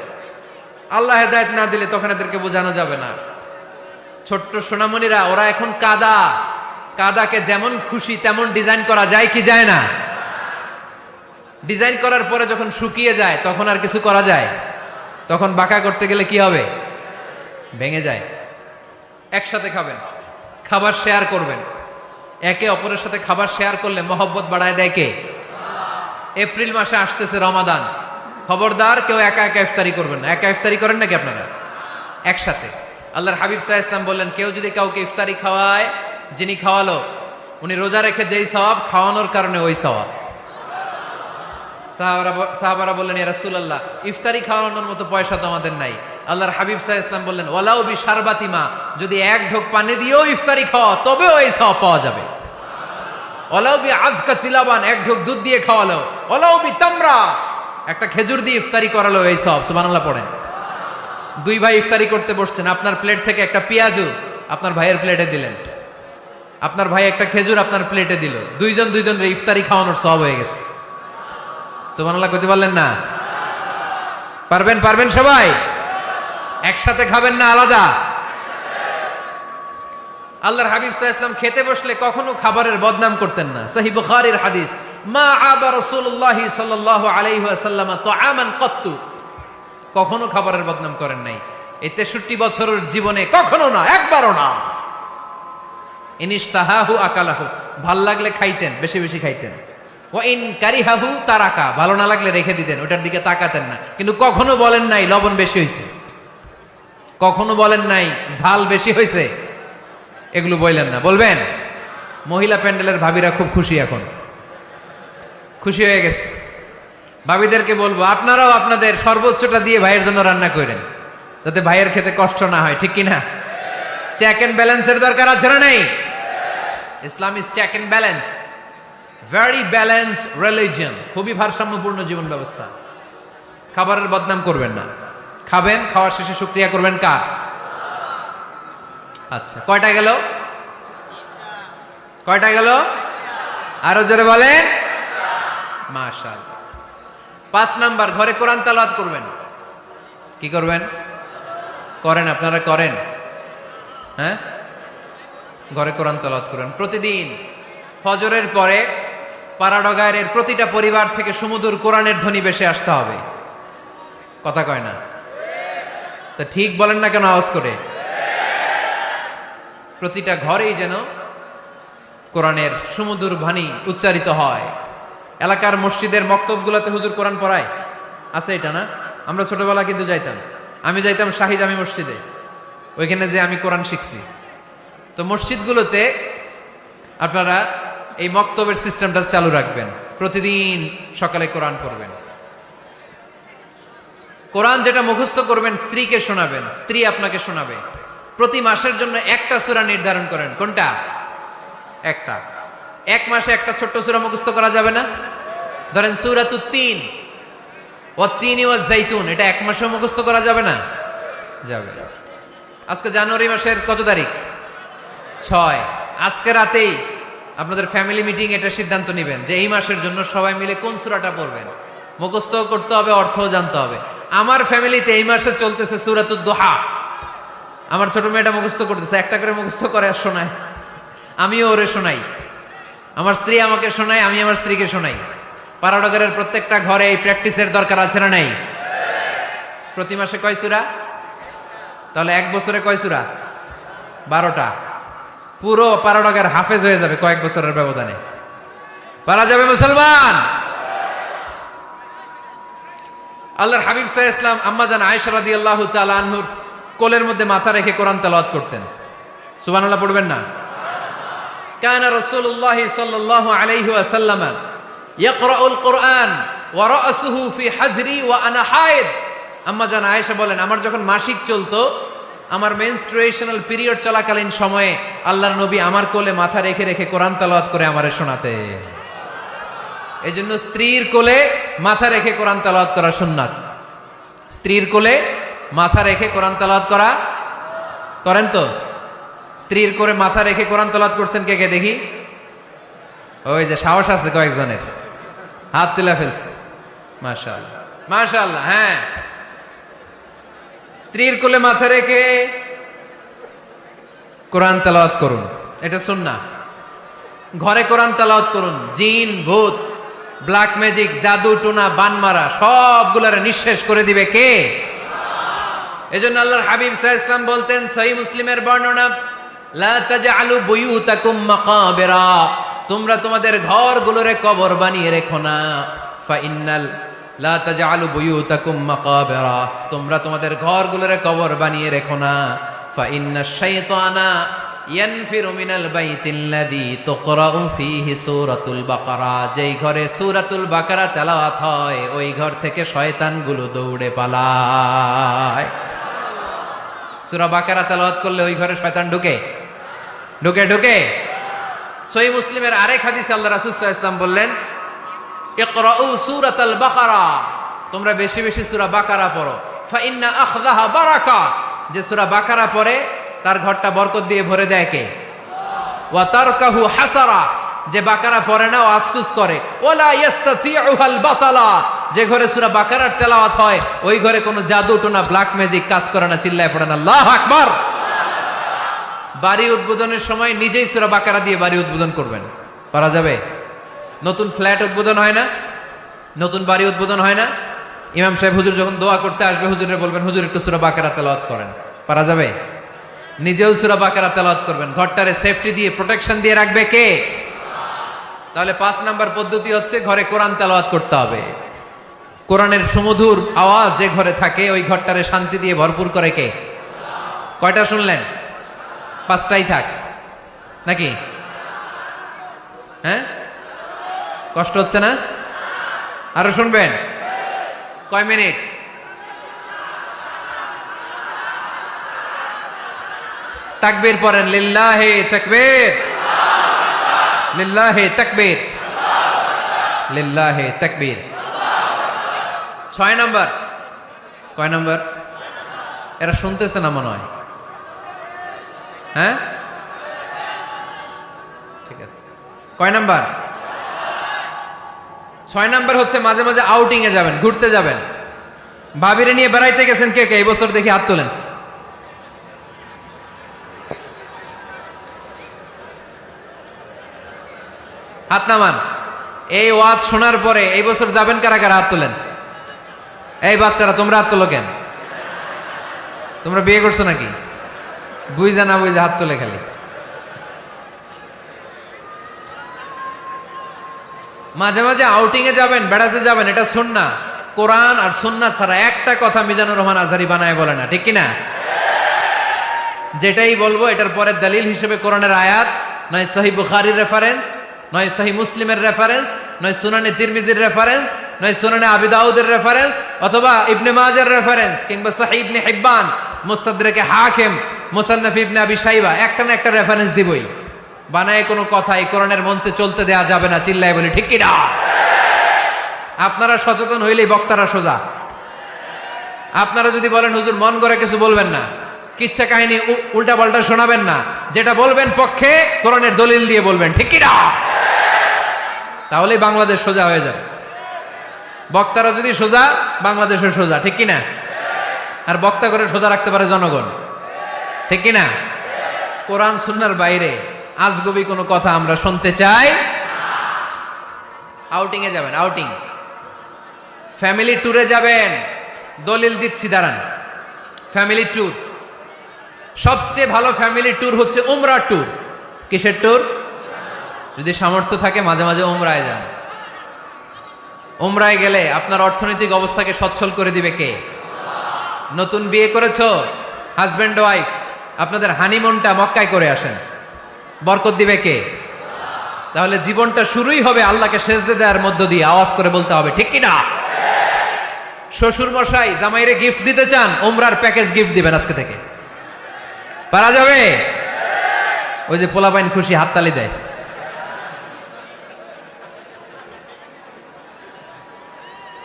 আল্লাহ হেদায়েত না দিলে তখন এদেরকে বোঝানো যাবে না। ছোট্ট সোনামণিরা, ওরা এখন কাদা, কাদাকে যেমন খুশি তেমন ডিজাইন করা যায় কি যায় না? ডিজাইন করার পরে যখন শুকিয়ে যায় তখন আর কিছু করা যায়? তখন বাঁকা করতে গেলে কি হবে? ভেঙে যায়। একসাথে খাবেন, খাবার শেয়ার করবেন। একে অপরের সাথে খাবার শেয়ার করলে মহব্বত বাড়ায় দেয় কে? এপ্রিল মাসে আসতেছে রমাদান, খবরদার কেউ একা একা ইফতারি করবেন না। একা ইফতারি করেন নাকি আপনারা? একসাথে। আল্লাহর হাবিব সাল্লাল্লাহু আলাইহি ওয়াসাল্লাম বললেন, কেউ যদি কাউকে ইফতারি খাওয়ায়, যিনি খাওয়ালো উনি রোজা রেখে যেই সওয়াব, খাওয়ানোর কারণে ওই সওয়াব। সাহাবারা বললেন, ইয়া রাসূলুল্লাহ, ইফতারি খাওয়ানোর মতো পয়সা তো আমাদের নাই। আল্লাহর হাবিব সাল্লাল্লাহু আলাইহি ওয়াসাল্লাম বললেন, ওয়ালাউ বিশারবাতিমা, যদি এক ঢোক পানি দিয়েও ইফতারি খাওয়া তবেও এই সওয়াব পাওয়া যাবে। ওয়ালাউ বিআযকা চিলাবান, এক ঢোক দুধ দিয়ে খাওয়ালো। ওয়ালাউ বিতামরা, একটা খেজুর দিয়ে ইফতারি করালো, এই সওয়াব। সুবহানাল্লাহ পড়েন। দুই ভাই ইফতারি করতে বসছেন, আপনার প্লেট থেকে একটা পেঁয়াজু আপনার ভাইয়ের প্লেটে দিলেন, আপনার ভাই একটা খেজুর আপনার প্লেটে দিল, দুইজন দুইজনের ইফতারি খাওয়ানোর সওয়াব হয়ে গেছে। সুবহানাল্লাহ কইতে পারলেন না? পারবেন? পারবেন সবাই? একসাথে খাবেন না আলাদা? আল্লাহর হাবিব সাল্লাল্লাহু আলাইহি ওয়াসাল্লাম খেতে বসলে কখনো খাবারের বদনাম করতেন না। সহিহ বুখারীর হাদিস, মা আবা রাসূলুল্লাহি সাল্লাল্লাহু আলাইহি ওয়াসাল্লাম তুআমান কাত্তু, কখনো খাবারের বদনাম করেন নাই। এই 63 বছরের জীবনে কখনো না, একবারও না। ইনিশতাহাহু আকালাহু, ভাল লাগলে খাইতেন, বেশি বেশি খাইতেন। ওয়া ইন কারিহাহু তারাকা, ভালো না লাগলে রেখে দিতেন, ওটার দিকে তাকাতেন না। কিন্তু কখনো বলেন নাই লবণ বেশি হয়েছে, কখনো বলেন নাই ঝাল বেশি হয়েছে, এগুলো বললেন না। বলবেন? মহিলা প্যান্ডেলের ভাবিরা খুব খুশি, এখন খুশি হয়ে গেছে। ভাবিদেরকে বলবো, আপনারাও আপনাদের সর্বোচ্চটা দিয়ে ভাইয়ের জন্য রান্না করেন, যাতে ভাইয়ের খেতে কষ্ট না হয়, ঠিক কিনা? চেক এন্ড ব্যালেন্সের দরকার আছে না নাই? Islam is check and balance, very balanced religion, খুবই ভারসাম্যপূর্ণ জীবন ব্যবস্থা। খাবারের বদনাম করবেন না, খাবেন, খাওয়ার শেষে শুকরিয়া করবেন কার? আচ্ছা, কয়টা গেল? কয়টা গেল? আরো জোরে বলেন। মাশাআল্লাহ। 5 নাম্বার, ঘরে কোরআন তেলাওয়াত করবেন। কি করবেন? করেন, আপনারা করেন? হ্যাঁ, ঘরে কোরআন তেলাওয়াত করেন প্রতিদিন। ফজরের পরে পাড়াডগায়ের প্রতিটা পরিবার থেকে সুমধুর কোরআনের ধ্বনি ভেসে আসতে হবে। কথা কয় না? তা ঠিক বলেন না কেন আওয়াজ করে? প্রতিটা ঘরেই যেন কোরআনের সুমধুর বাণী উচ্চারিত হয়। এলাকার মসজিদের মক্তবগুলোতে হুজুর কোরআন পড়ায়, আছে এটা না? আমরা ছোটবেলা কিন্তু যাইতাম, আমি যাইতাম শাহিদ আমি মসজিদে, ওইখানে যে আমি কোরআন শিখছি। তো মসজিদগুলোতে আপনারা এই মক্তবের সিস্টেমটা চালু রাখবেন, প্রতিদিন সকালে কোরআন পড়বেন। কোরআন যেটা মুখস্থ করবেন স্ত্রীকে শোনাবেন, স্ত্রী আপনাকে শোনাবে। প্রতি মাসের জন্য একটা সূরা নির্ধারণ করেন। কোনটা? একটা। এক মাসে একটা ছোট্ট সূরা মুখস্থ করা যাবে না? ধরেন সূরাতুত তিন, ওয়াত-তিনি ওয়াজ-জাইতুন, এটা এক মাসে মুখস্থ করা যাবে না? যাবে। আজকে জানুয়ারি মাসের কত তারিখ? 6। আজকে রাতেই আপনাদের ফ্যামিলি মিটিং এটা সিদ্ধান্ত নেবেন যে এই মাসের জন্য সবাই মিলে কোন সূরাটা পড়বেন। মুখস্থ করতে হবে, অর্থও জানতে হবে। আমার ফ্যামিলিতে এই মাসে চলতেছে সূরাতুদ দুহা। আমার ছোট মেয়েটা মুখস্থ করতেছে, একটা করে মুখস্থ করে আর শোনায়, আমিও ওরে শোনাই। আমার স্ত্রী আমাকে শোনায়, আমি আমার স্ত্রীকে শোনাই। পাড়াডগরের প্রত্যেকটা ঘরে এই প্র্যাকটিসের দরকার আছে না নাই? প্রতি মাসে কয় সূরা? তাহলে এক বছরে কয় সূরা? 12টা। পুরো পাড়াডগের হাফেজ হয়ে যাবে কয়েক বছরের ব্যবধানে। পারা যাবে মুসলমান? আল্লাহর হাবিব সাল্লাল্লাহু আলাইহি ওয়াসাল্লাম আম্মা জান আয়েশা রাদিয়াল্লাহু তাআলা আনহুর কোলের মধ্যে মাথা রেখে কোরআন তেলাওয়াত করতেন। সুবহানাল্লাহ পড়বেন না? কানা রাসূলুল্লাহ সাল্লাল্লাহু আলাইহি ওয়াসাল্লাম ইয়াকরাউল কোরআন ওয়া রাসুহু ফি হাজরি ওয়া আনা হায়েদ। আম্মা জান আয়েশা বলেন, আমার যখন মাসিক চলতো, আমার মেনস্ট্রুয়েশনাল পিরিয়ড চলাকালীন সময়ে আল্লাহর নবী আমার কোলে মাথা রেখে রেখে কোরআন তেলাওয়াত করে আমারে শোনাতেন। এই জন্য স্ত্রীর কোলে মাথা রেখে কোরআন তেলাওয়াত করা সুন্নাত। স্ত্রীর কোলে মাথা রেখে কোরআন তেলাওয়াত করা করেন তো? স্ত্রীর কোলে মাথা রেখে কোরআন তেলাওয়াত করছেন কে কে দেখি? ওই যে সাহস আছে কয়েকজনের, হাত তুলে ফেলছে। মাশাআল্লাহ মাশাআল্লাহ। হ্যাঁ, স্ত্রীর কোলে মাথা রেখে কোরআন তেলাওয়াত করুন, এটা সুন্নাহ। ঘরে কোরআন তেলাওয়াত করুন। জিন, ভূত, ব্ল্যাক ম্যাজিক, জাদু টোনা, বানমারা সবগুলারে নিঃশেষ করে দিবে কে? এজন্য আল্লাহর হাবিব সাল্লাল্লাহু আলাইহি ওয়াসাল্লাম বলতেন, সহিহ মুসলিমের বর্ণনা, লা তাজআলু বুয়ুতাকুম মাকাবিরা, তোমরা তোমাদের ঘরগুলোরে কবর বানিয়ে রেখো না। ফাইন্নাল লা তাজআলু বুয়ুতাকুম মাকাবিরা, তোমরা তোমাদের ঘরগুলোরে কবর বানিয়ে রেখো না। ফাইন্নাশ শাইতানা ইয়ানফিরু মিনাল বাইতিল্লাযী তুকরাউ ফীহি সূরাতুল বাকারা, যেই ঘরে সূরাতুল বাকারা তেলাওয়াত হয় ওই ঘর থেকে শয়তানগুলো দৌড়ে পালায়। সূরা বাকারা তেলাওয়াত করলে ওই ঘরে শয়তান ঢুকে ঢুকে ঢুকে সহিহ মুসলিমের আরেক হাদিসে আল্লাহ রাসূল সাল্লাল্লাহু আলাইহি ওয়াসাল্লাম বললেন, ইকরাউ সূরাতাল বাকারা, তোমরা বেশি বেশি সূরা বাকারা পড়ো। ফাইন্না আখযাহা বারাকা, যে সূরা বাকারা পড়ে তার ঘরটা বরকত দিয়ে ভরে দেয় কে? ওয়া তারকাহু হাসারা, যে বাকারা পড়ে না ও আফসোস করে। ওয়ালা ইস্তাতিউহাল বাতালা, যে ঘরে সূরা বাকারার তেলাওয়াত হয় ওই ঘরে কোনো জাদু টোনা ব্ল্যাক ম্যাজিক কাজ করে না। চিল্লায় পড়েন আল্লাহু আকবার। বাড়ি উদ্বোধনের সময় নিজেই সূরা বাকারা দিয়ে বাড়ি উদ্বোধন করবেন, পারা যাবে? নতুন ফ্ল্যাট উদ্বোধন হয় না, নতুন বাড়ি উদ্বোধন হয় না, ইমাম সাহেব হুজুর যখন দোয়া করতে আসবে হুজুরে বলবেন, হুজুর একটু সূরা বাকারা তেলাওয়াত করেন, পারা যাবে? নিজেও সূরা বাকারা তেলাওয়াত করবেন। ঘরটারে সেফটি দিয়ে প্রোটেকশন দিয়ে রাখবে কে? তাহলে 5 নাম্বার পদ্ধতি হচ্ছে ঘরে কোরআন তেলাওয়াত করতে হবে। কোরআনের সুমধুর আওয়াজ যে ঘরে থাকে ওই ঘরটারে শান্তি দিয়ে ভরপুর করে কে? কয়টা শুনলেন? 5টাই থাক নাকি? হ্যাঁ, কষ্ট হচ্ছে না? আরো শুনবেন? কয় মিনিট? তাকবীর পড়েন, লিল্লাহি তাকবীর, লিল্লাহি তাকবীর, লিল্লাহি তাকবীর। 6 নাম্বার। কয় নাম্বার? এরা শুনতেছে না মনে হয়। হ্যাঁ, ঠিক আছে। কয় নাম্বার? 6 নাম্বার হচ্ছে মাঝে মাঝে আউটিং এ যাবেন, ঘুরতে যাবেন। ভাবিরে নিয়ে বেড়াইতে গেছেন কে কে এই বছর? দেখি হাত তোলেন। হাত নামান। এই ওয়াজ শোনার পরে এই বছর যাবেন কারা কারা? হাত তোলেন। এই বাচ্চারা তোমরা হাত তোলো কেন? তোমরা বিয়ে করছো নাকি? বুঝা না বুঝা হাত তোলে খালি। মাঝে মাঝে আউটিং এ যাবেন, বেড়াতে যাবেন, এটা সুন্নাহ। কোরআন আর সুন্নাহ ছাড়া একটা কথা মিজানুর রহমান আজহারী বানায় বলে না, ঠিক কিনা? যেটাই বলবো এটার পরে দলিল হিসেবে কোরআনের আয়াত, নয় সহিহ বুখারীর রেফারেন্স, নয় সহিহ মুসলিমের রেফারেন্স, নয় সুনানে তিরমিজির রেফারেন্স, নয় সুনানে আবি দাউদের রেফারেন্স, অথবা ইবনে মাজার রেফারেন্স, কিংবা সহিহ ইবনে হিব্বান, মুস্তাদরাকে হাকিম, মুসান্নাফ ইবনে আবি শাইবা, একটা না একটা রেফারেন্স দিবই। বানায় কোনো কথা এই কোরআনের মঞ্চে চলতে দেয়া যাবে না। চিল্লায় বলি ঠিক কিনা? আপনারা সচেতন হইলেই বক্তারা সোজা। আপনারা যদি বলেন হুজুর মন করে কিছু বলবেন না, কিচ্ছা কাহিনী উল্টা পাল্টা শোনাবেন না, যেটা বলবেন পক্ষে কোরআনের দলিল দিয়ে বলবেন, ঠিক কিনা? তাহলেই বাংলাদেশ সোজা হয়ে যাবে। বক্তারা যদি সোজা, বাংলাদেশের সোজা, ঠিক কিনা? আর বক্তা করে সোজা রাখতে পারে জনগণ, ঠিক কিনা? কোরআন সুন্নাহর বাইরে আজগবি কোনো কথা আমরা শুনতে চাই। আউটিং এ যাবেন, আউটিং, ফ্যামিলি ট্যুরে যাবেন, দলিল দিচ্ছি দাঁড়ান। ফ্যামিলি ট্যুর, সবচেয়ে ভালো ফ্যামিলি ট্যুর হচ্ছে উমরা ট্যুর। কিসের ট্যুর? যদি সামর্থ্য থাকে মাঝে মাঝে উমরায় যান। উমরায় গেলে আপনার অর্থনৈতিক অবস্থাকে সচ্ছল করে দিবে কে? নতুন বিয়ে করেছো, হাজব্যান্ড ওয়াইফ, আপনাদের হানিমুনটা মক্কায় করে আসেন, বরকত দিবে কে? তাহলে জীবনটা শুরুই হবে আল্লাহকে সেজদে দেওয়ার মধ্য দিয়ে। আওয়াজ করে বলতে হবে, ঠিক কিনা? শ্বশুর মশাই জামাইরে গিফট দিতে চান, উমরার প্যাকেজ গিফট দিবেন আজকে থেকে, পারা যাবে? ওই যে পোলাপাইন খুশি হাততালি দেয়।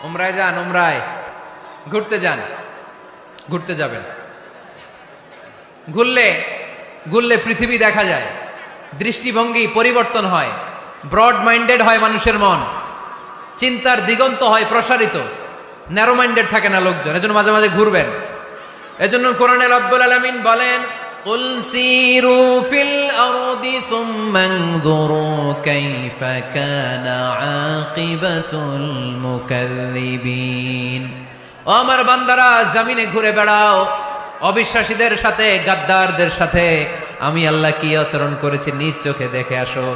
উমরায় যান, উমরায় ঘুরতে যান, ঘুরতে যাবেন। ঘুরলে ঘুরলে পৃথিবী দেখা যায়, দৃষ্টিভঙ্গি পরিবর্তন হয়, ব্রড মাইন্ডেড হয় মানুষের মন। চিন্তার দিগন্ত হয় প্রসারিত, ন্যারো মাইন্ডেড থাকে না লোকজন, এজন্য মাঝে মাঝে ঘুরবেন। এজন্য কোরআনে রব্বুল আলামিন বলেন, কুল সিরু ফিল আরদি সুম্মা আনযুরু কাইফা কানা আকিবাতুল মুকাযযিবিন। ও আমার বান্দারা, জমিনে ঘুরে বেড়াও, অবিশ্বাসীদের সাথে, গাদ্দারদের সাথে আমি আল্লাহ কি আচরণ করেছি নিজ চোখে দেখে আসো।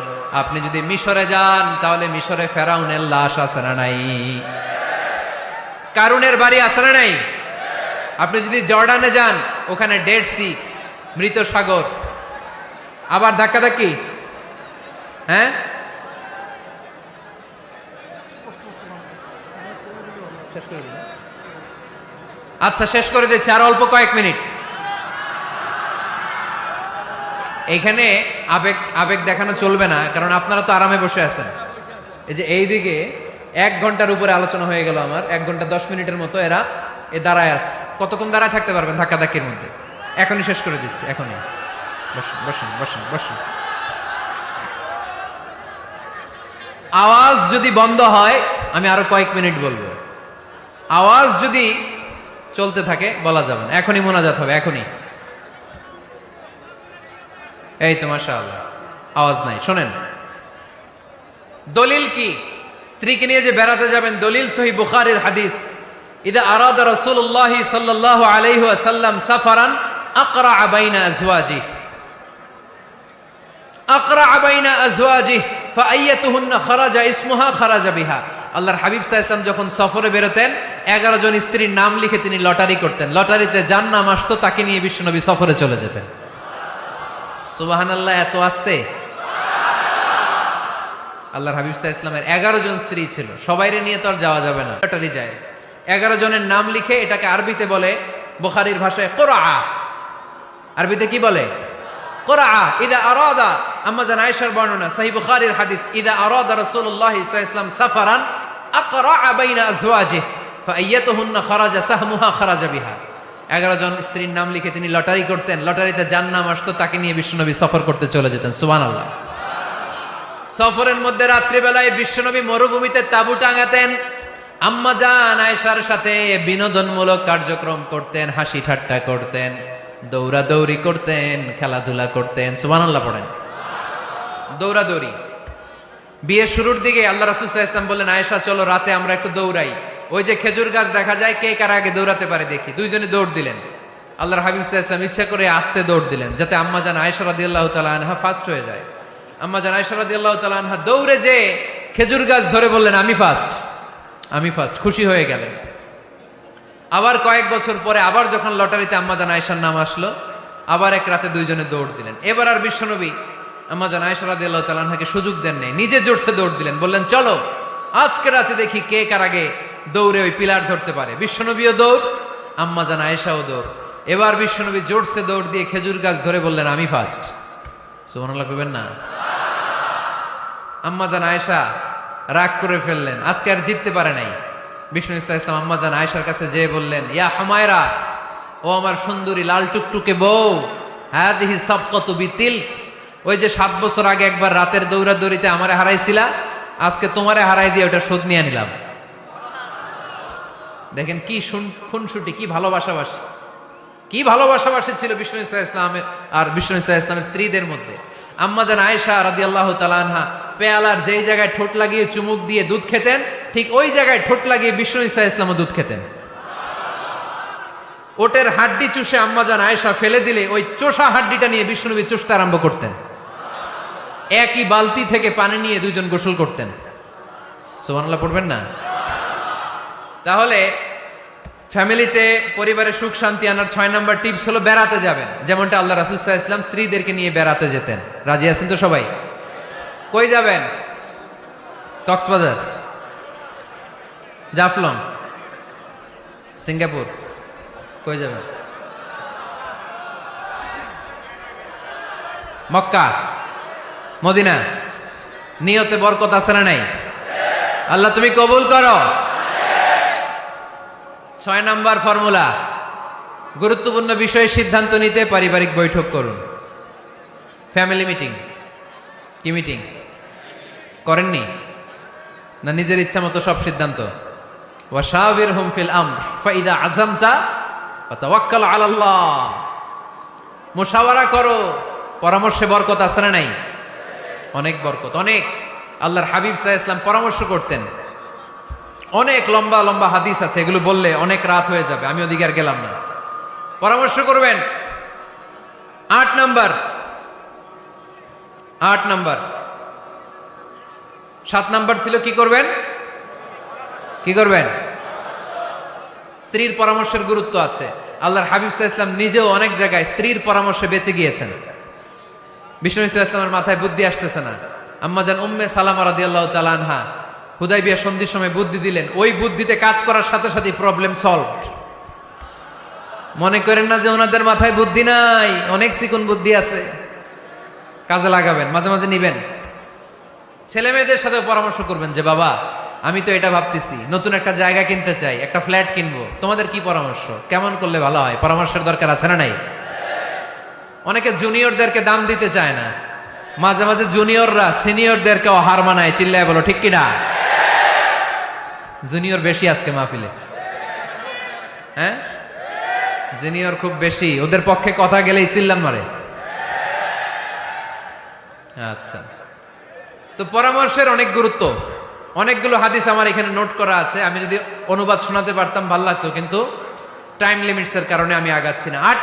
আপনি যদি মিশরে যান তাহলে মিশরে ফেরাউনের লাশ আছে না নাই? কারুনের বাড়ি আছে না নাই? আপনি যদি জর্ডানে যান, ওখানে ডেড সি, মৃত সাগর, আবার ধাক্কাধাক্কি। হ্যাঁ, আচ্ছা শেষ করে দিচ্ছি, আর অল্প কয়েক মিনিট। এইখানে আবেগ আবেগ দেখানো চলবে না, কারণ আপনারা তো আরামে বসে আছেন। এই যে এইদিকে 1 ঘন্টার উপরে আলোচনা হয়ে গেল আমার, 1 ঘন্টা 10 মিনিটের মতো এরা দাঁড়ায় আছে। কতক্ষণ দাঁড়ায় থাকতে পারবেন ধাক্কাধাক্কির মধ্যে? এখনই শেষ করে দিচ্ছি, এখনই। বসুন বসুন বসুন বসুন। আওয়াজ যদি বন্ধ হয় আমি আরো কয়েক মিনিট বলবো। আওয়াজ যদি চলতে থাকে বলা যাবে না। এখনই মোনাজাত হবে, এখনই। এই তো মাশাআল্লাহ, আওয়াজ নাই। শোনেন, দলিল কি? স্ত্রীকে নিয়ে যে বেড়াতে যাবেন, দলিল সহিহ বুখারীর হাদিস, ইদা আরাদা রাসূলুল্লাহ সাল্লাল্লাহু আলাইহি ওয়াসাল্লাম সাফারান আকরা বাইনা আজওয়াজি, আকরা বাইনা আজওয়াজি ফাআইয়াতুহুন্না খারাজা ইসমুহা খারাজা বিহা। আল্লাহর হাবিব সাল্লাল্লাহু আলাইহি ওয়াসাল্লাম যখন সফরে বেরোতেন, 11 জন স্ত্রীর নাম লিখে তিনি লটারি করতেন। লটারিতে যার নাম আসতো তাকে নিয়ে বিশ্বনবী সফরে চলে যেতেন। সুবহানাল্লাহ, এত আসতে। আল্লাহর হাবিব সাল্লাল্লাহু আলাইহি ওয়াসাল্লামের 11 জন স্ত্রী ছিল, সবাইরে নিয়ে তো আর যাওয়া যাবে না, লটারি জায়েজ। 11 জনের নাম লিখে, এটাকে আরবিতে বলে, বুখারীর ভাষায় কুরআ। আরবিতে কি বলে? কুরআ। ইদা আরাদা, আম্মা জান আয়েশার বর্ণনা, সহিহ বুখারীর হাদিস, ইদা আরাদা রাসূলুল্লাহ সাল্লাল্লাহু আলাইহি ওয়াসাল্লাম সাফারান আকরা বাইনা আজওয়াজিহি ফাআইয়াতুহুন্না খারাজা সাহমুহা খারাজা বিহা। 11 জন স্ত্রীর নাম লিখে তিনি লটারি করতেন, লটারিতে যার নাম আসতো তাকে নিয়ে বিশ্বনবী সফর করতে চলে যেতেন। সুবহানাল্লাহ। সফরের মধ্যে রাত্রিবেলায় বিশ্বনবী মরুভূমিতে তাঁবু টাঙাতেন, আম্মা জান আয়েশার সাথে বিনোদনমূলক কার্যক্রম করতেন, হাসি ঠাট্টা করতেন, দৌড়াদৌড়ি করতেন, খেলাধুলা করতেন। সুবহানাল্লাহ পড়েন। দৌড়াদৌড়ি। বিয়ের শুরুর দিকে আল্লাহ রাসূল সাল্লাল্লাহু আলাইহি ওয়াসাল্লাম বললেন, আয়েশা চলো রাতে আমরা একটু দৌড়াই, ওই যে খেজুর গাছ দেখা যায়, কে কার আগে দৌড়াতে পারে দেখি। দুইজনে দৌড় দিলেন। আল্লাহর হাবিব সাল্লাল্লাহু আলাইহি ওয়াসাল্লাম ইচ্ছা করে আস্তে দৌড় দিলেন, যাতে আম্মা জান আয়েশা রাদিয়াল্লাহু তাআলা আনহা ফার্স্ট হয়ে যায়। আম্মা জান আয়েশা রাদিয়াল্লাহু তাআলা আনহা দৌড়ে যে খেজুর গাছ ধরে বললেন, আমি ফার্স্ট, আমি ফার্স্ট, খুশি হয়ে গেলেন। আবার কয়েক বছর পরে আবার যখন লটারিতে আম্মা জান আয়েশার নাম আসলো, আবার এক রাতে দুইজনে দৌড় দিলেন। এবার আর বিশ্বনবী আম্মা জান আয়েশা রাদিয়াল্লাহু তাআলা আনহাকে সুযোগ দেন নাই, নিজে জোরসে দৌড় দিলেন। বললেন, চলো আজকে রাতে দেখি কে কার আগে দৌড়ে ওই পিলার ধরতে পারে। বিশ্বনবীও দৌড়, আম্মা জান আয়েশাও দৌড়। এবার বিশ্বনবী জোরসে দৌড় দিয়ে খেজুর গাছ ধরে বললেন, আমি ফার্স্ট। সুবহানাল্লাহ কইবেন না? আম্মা জান আয়েশা রাগ করে ফেললেন, আজকে আর জিততে পারে নাই। বিষ্ণু ইসলাম আম্মা জান আয়েশার কাছে যেয়ে বললেন, ইয়া হুমায়রা, ও আমার সুন্দরী লাল টুকটুকে বউ, হাদিহি সাবকাতু বিতিল, ওই যে 7 বছর আগে একবার রাতের দৌড়াদৌড়িতে আমারে হারাইছিলা, আজকে তোমারে হারাই দিয়ে ওটা শোধ নিয়ে নিলাম। দেখেন কি খুনসুটি, কি ভালোবাসাবাসি, কি ভালোবাসাবাসি ছিল বিষ্ণু ইসলামের আর বিষ্ণু ইসলামের স্ত্রীদের মধ্যে। আম্মা জান আয়েশা রাদিয়াল্লাহু তাআলা আনহা পেয়ালার যেই জায়গায় ঠোঁট লাগিয়ে চুমুক দিয়ে দুধ খেতেন, ঠিক ওই জায়গায় ঠোঁট লাগিয়ে বিষ্ণু ইসলামও দুধ খেতেন। ওটের হাড্ডি চুষে আম্মা জান আয়েশা ফেলে দিলে ওই চোষা হাড্ডিটা নিয়ে বিষ্ণুনবী চুষতে আরম্ভ করতেন। একই বালতি থেকে পানি নিয়ে দুইজন গোসল করতেন। সুবহানাল্লাহ পড়বেন না? তাহলে ফ্যামিলিতে, পরিবারে সুখ শান্তি আনার 6 নাম্বার টিপস হলো বেড়াতে যাবেন, যেমনটা আল্লাহ রাসূল সাল্লাল্লাহু আলাইহি ওয়াসাল্লাম স্ত্রীদেরকে নিয়ে বেড়াতে যেতেন। রাজি আছেন তো সবাই? কই যাবেন? কক্সবাজার, জাফলং, সিঙ্গাপুর, কই যাবেন? মক্কা, মদিনা। নিয়তে বরকত আছে না নাই? আল্লাহ তুমি কবুল করো। 6 নাম্বার ফর্মুলা, গুরুত্বপূর্ণ বিষয়ে সিদ্ধান্ত নিতে পারিবারিক বৈঠক করুন। Family meeting. কি মিটিং করেননি? না নিজের ইচ্ছা মতো সব সিদ্ধান্ত? ওয়াশাবিরহুম ফিল আমর ফাইদা আযামতা ফাতাওয়াক্কাল আলাল্লাহ। মুশাওয়ারা করো, পরামর্শে বরকত আছে না নাই? অনেক বরকত, অনেক। আল্লাহর হাবিব সাল্লাল্লাহু আলাইহি ওয়াসাল্লাম পরামর্শ করতেন। অনেক লম্বা লম্বা হাদিস আছে, এগুলো বললে অনেক রাত হয়ে যাবে, আমি ওদিকে আর গেলাম না। পরামর্শ করবেন। 8 নাম্বার 7 নাম্বার ছিল কি করবেন? কি করবেন? স্ত্রীর পরামর্শের গুরুত্ব আছে। আল্লাহর হাবিব সাল্লাল্লাহু আলাইহি ওয়াসাল্লাম নিজেও অনেক জায়গায় স্ত্রীর পরামর্শে বেঁচে গিয়েছেন। বিষ্ণু সাল্লাল্লাহু আলাইহি ওয়াসাল্লামের মাথায় বুদ্ধি আসতেছে না, আম্মাজান উম্মে সালামা রাদিয়াল্লাহু তাআলা আনহা হুদাইবিয়া সন্ধির সময় বুদ্ধি দিলেন। ওই বুদ্ধিতে কাজ করার সাথে সাথে প্রবলেম সলভড। মনে করেন না যে ওনাদের মাথায় বুদ্ধি নাই, অনেক চিকন বুদ্ধি আছে, কাজে লাগাবেন, মাঝে মাঝে নিবেন। ছেলে মেয়েদের সাথে পরামর্শ করবেন যে বাবা আমি তো এটা ভাবতেছি, নতুন একটা জায়গা কিনতে চাই, একটা ফ্ল্যাট কিনবো, তোমাদের কি পরামর্শ, কেমন করলে ভালো হয়? পরামর্শের দরকার আছে না নাই? অনেকে জুনিয়রদেরকে দাম দিতে চায় না, মাঝে মাঝে জুনিয়ররা সিনিয়রদেরকেও হার মানায়। চিল্লায় বলো ঠিক কিনা? জুনিয়র বেশি আজকে মাহফিলে, হ্যাঁ জুনিয়র খুব বেশি, ওদের পক্ষে কথা গেলেই চিল্লান মারে। আচ্ছা, তো পরামর্শের অনেক গুরুত্ব। অনেকগুলো হাদিস আমার এখানে নোট করা আছে, আমি যদি অনুবাদ শোনাতে পারতাম ভালো লাগতো, কিন্তু টাইম লিমিটস এর কারণে আমি আগাচ্ছি না। 8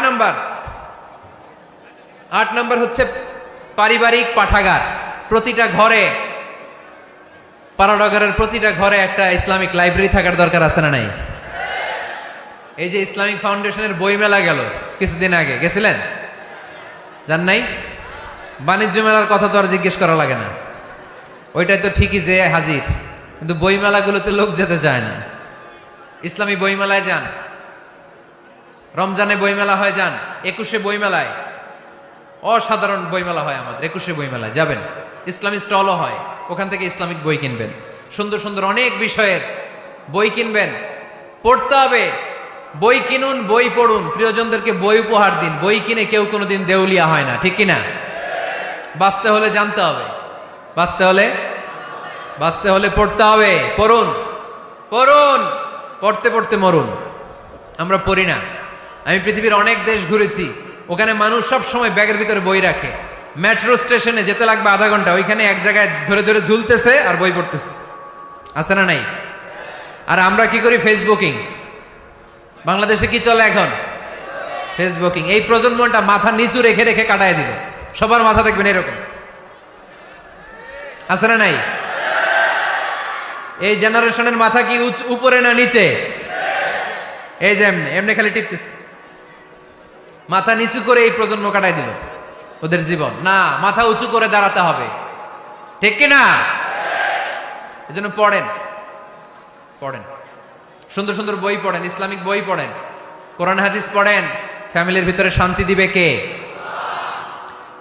নাম্বার হচ্ছে পারিবারিক পাঠাগার। প্রতিটা ঘরে, পাড়াডগারের প্রতিটা ঘরে একটা ইসলামিক লাইব্রেরি থাকার দরকার আছে না নাই? এই যে ইসলামিক ফাউন্ডেশনের বই মেলা গেল কিছুদিন আগে, গেছিলেন? জান নাই? বাণিজ্য মেলার কথা তো আর জিজ্ঞেস করা লাগে না, ওইটাই তো ঠিকই যে হাজির, কিন্তু বই মেলাগুলোতে লোক যেতে চায় না। ইসলামী বই মেলায় যান, রমজানে বই মেলা হয় যান, 21শে বই মেলায়, অসাধারণ বই মেলা হয় আমাদের 21শে বই মেলায় যাবেন। ইসলামী স্টলও হয়, ওখান থেকে ইসলামিক বই কিনবেন, সুন্দর সুন্দর অনেক বিষয়ের বই কিনবেন। পড়তে হবে, বই কিনুন, বই পড়ুন, প্রিয়জনদেরকে বই উপহার দিন। বই কিনে কেউ কোনোদিন দেউলিয়া হয় না, ঠিক কিনা? বাঁচতে হলে জানতে হবে, বাঁচতে হলে পড়তে হবে। পড়ুন, পড়তে পড়তে মরুন। আমরা পড়ি না। আমি পৃথিবীর অনেক দেশ ঘুরেছি, ওখানে মানুষ সব সময় ব্যাগের ভিতরে বই রাখে। মেট্রো স্টেশনে যেতে লাগবে আধা ঘন্টা, ওইখানে এক জায়গায় ধরে ধরে ঝুলতেছে আর বই পড়তেছে, আছে না নাই? আর আমরা কি করি? ফেসবুকিং। বাংলাদেশে কি চলে এখন? ফেসবুকিং। এই প্রজন্মটা মাথা নিচু রেখে রেখে কাটায় দিল। সবার মাথা দেখবেন এরকম, আছে না নাই? এই জেনারেশনের মাথা কি উপরে না নিচে? এই যে এমনি খালি টিপতেছে, মাথা নিচু করে এই প্রজন্ম কাটাই দিল ওদের জীবন। না, মাথা উঁচু করে দাঁড়াতে হবে, ঠিক কিনা? এজন্য পড়েন, সুন্দর সুন্দর বই পড়েন, ইসলামিক বই পড়েন, কোরআন হাদিস পড়েন। ফ্যামিলির ভিতরে শান্তি দিবে কে?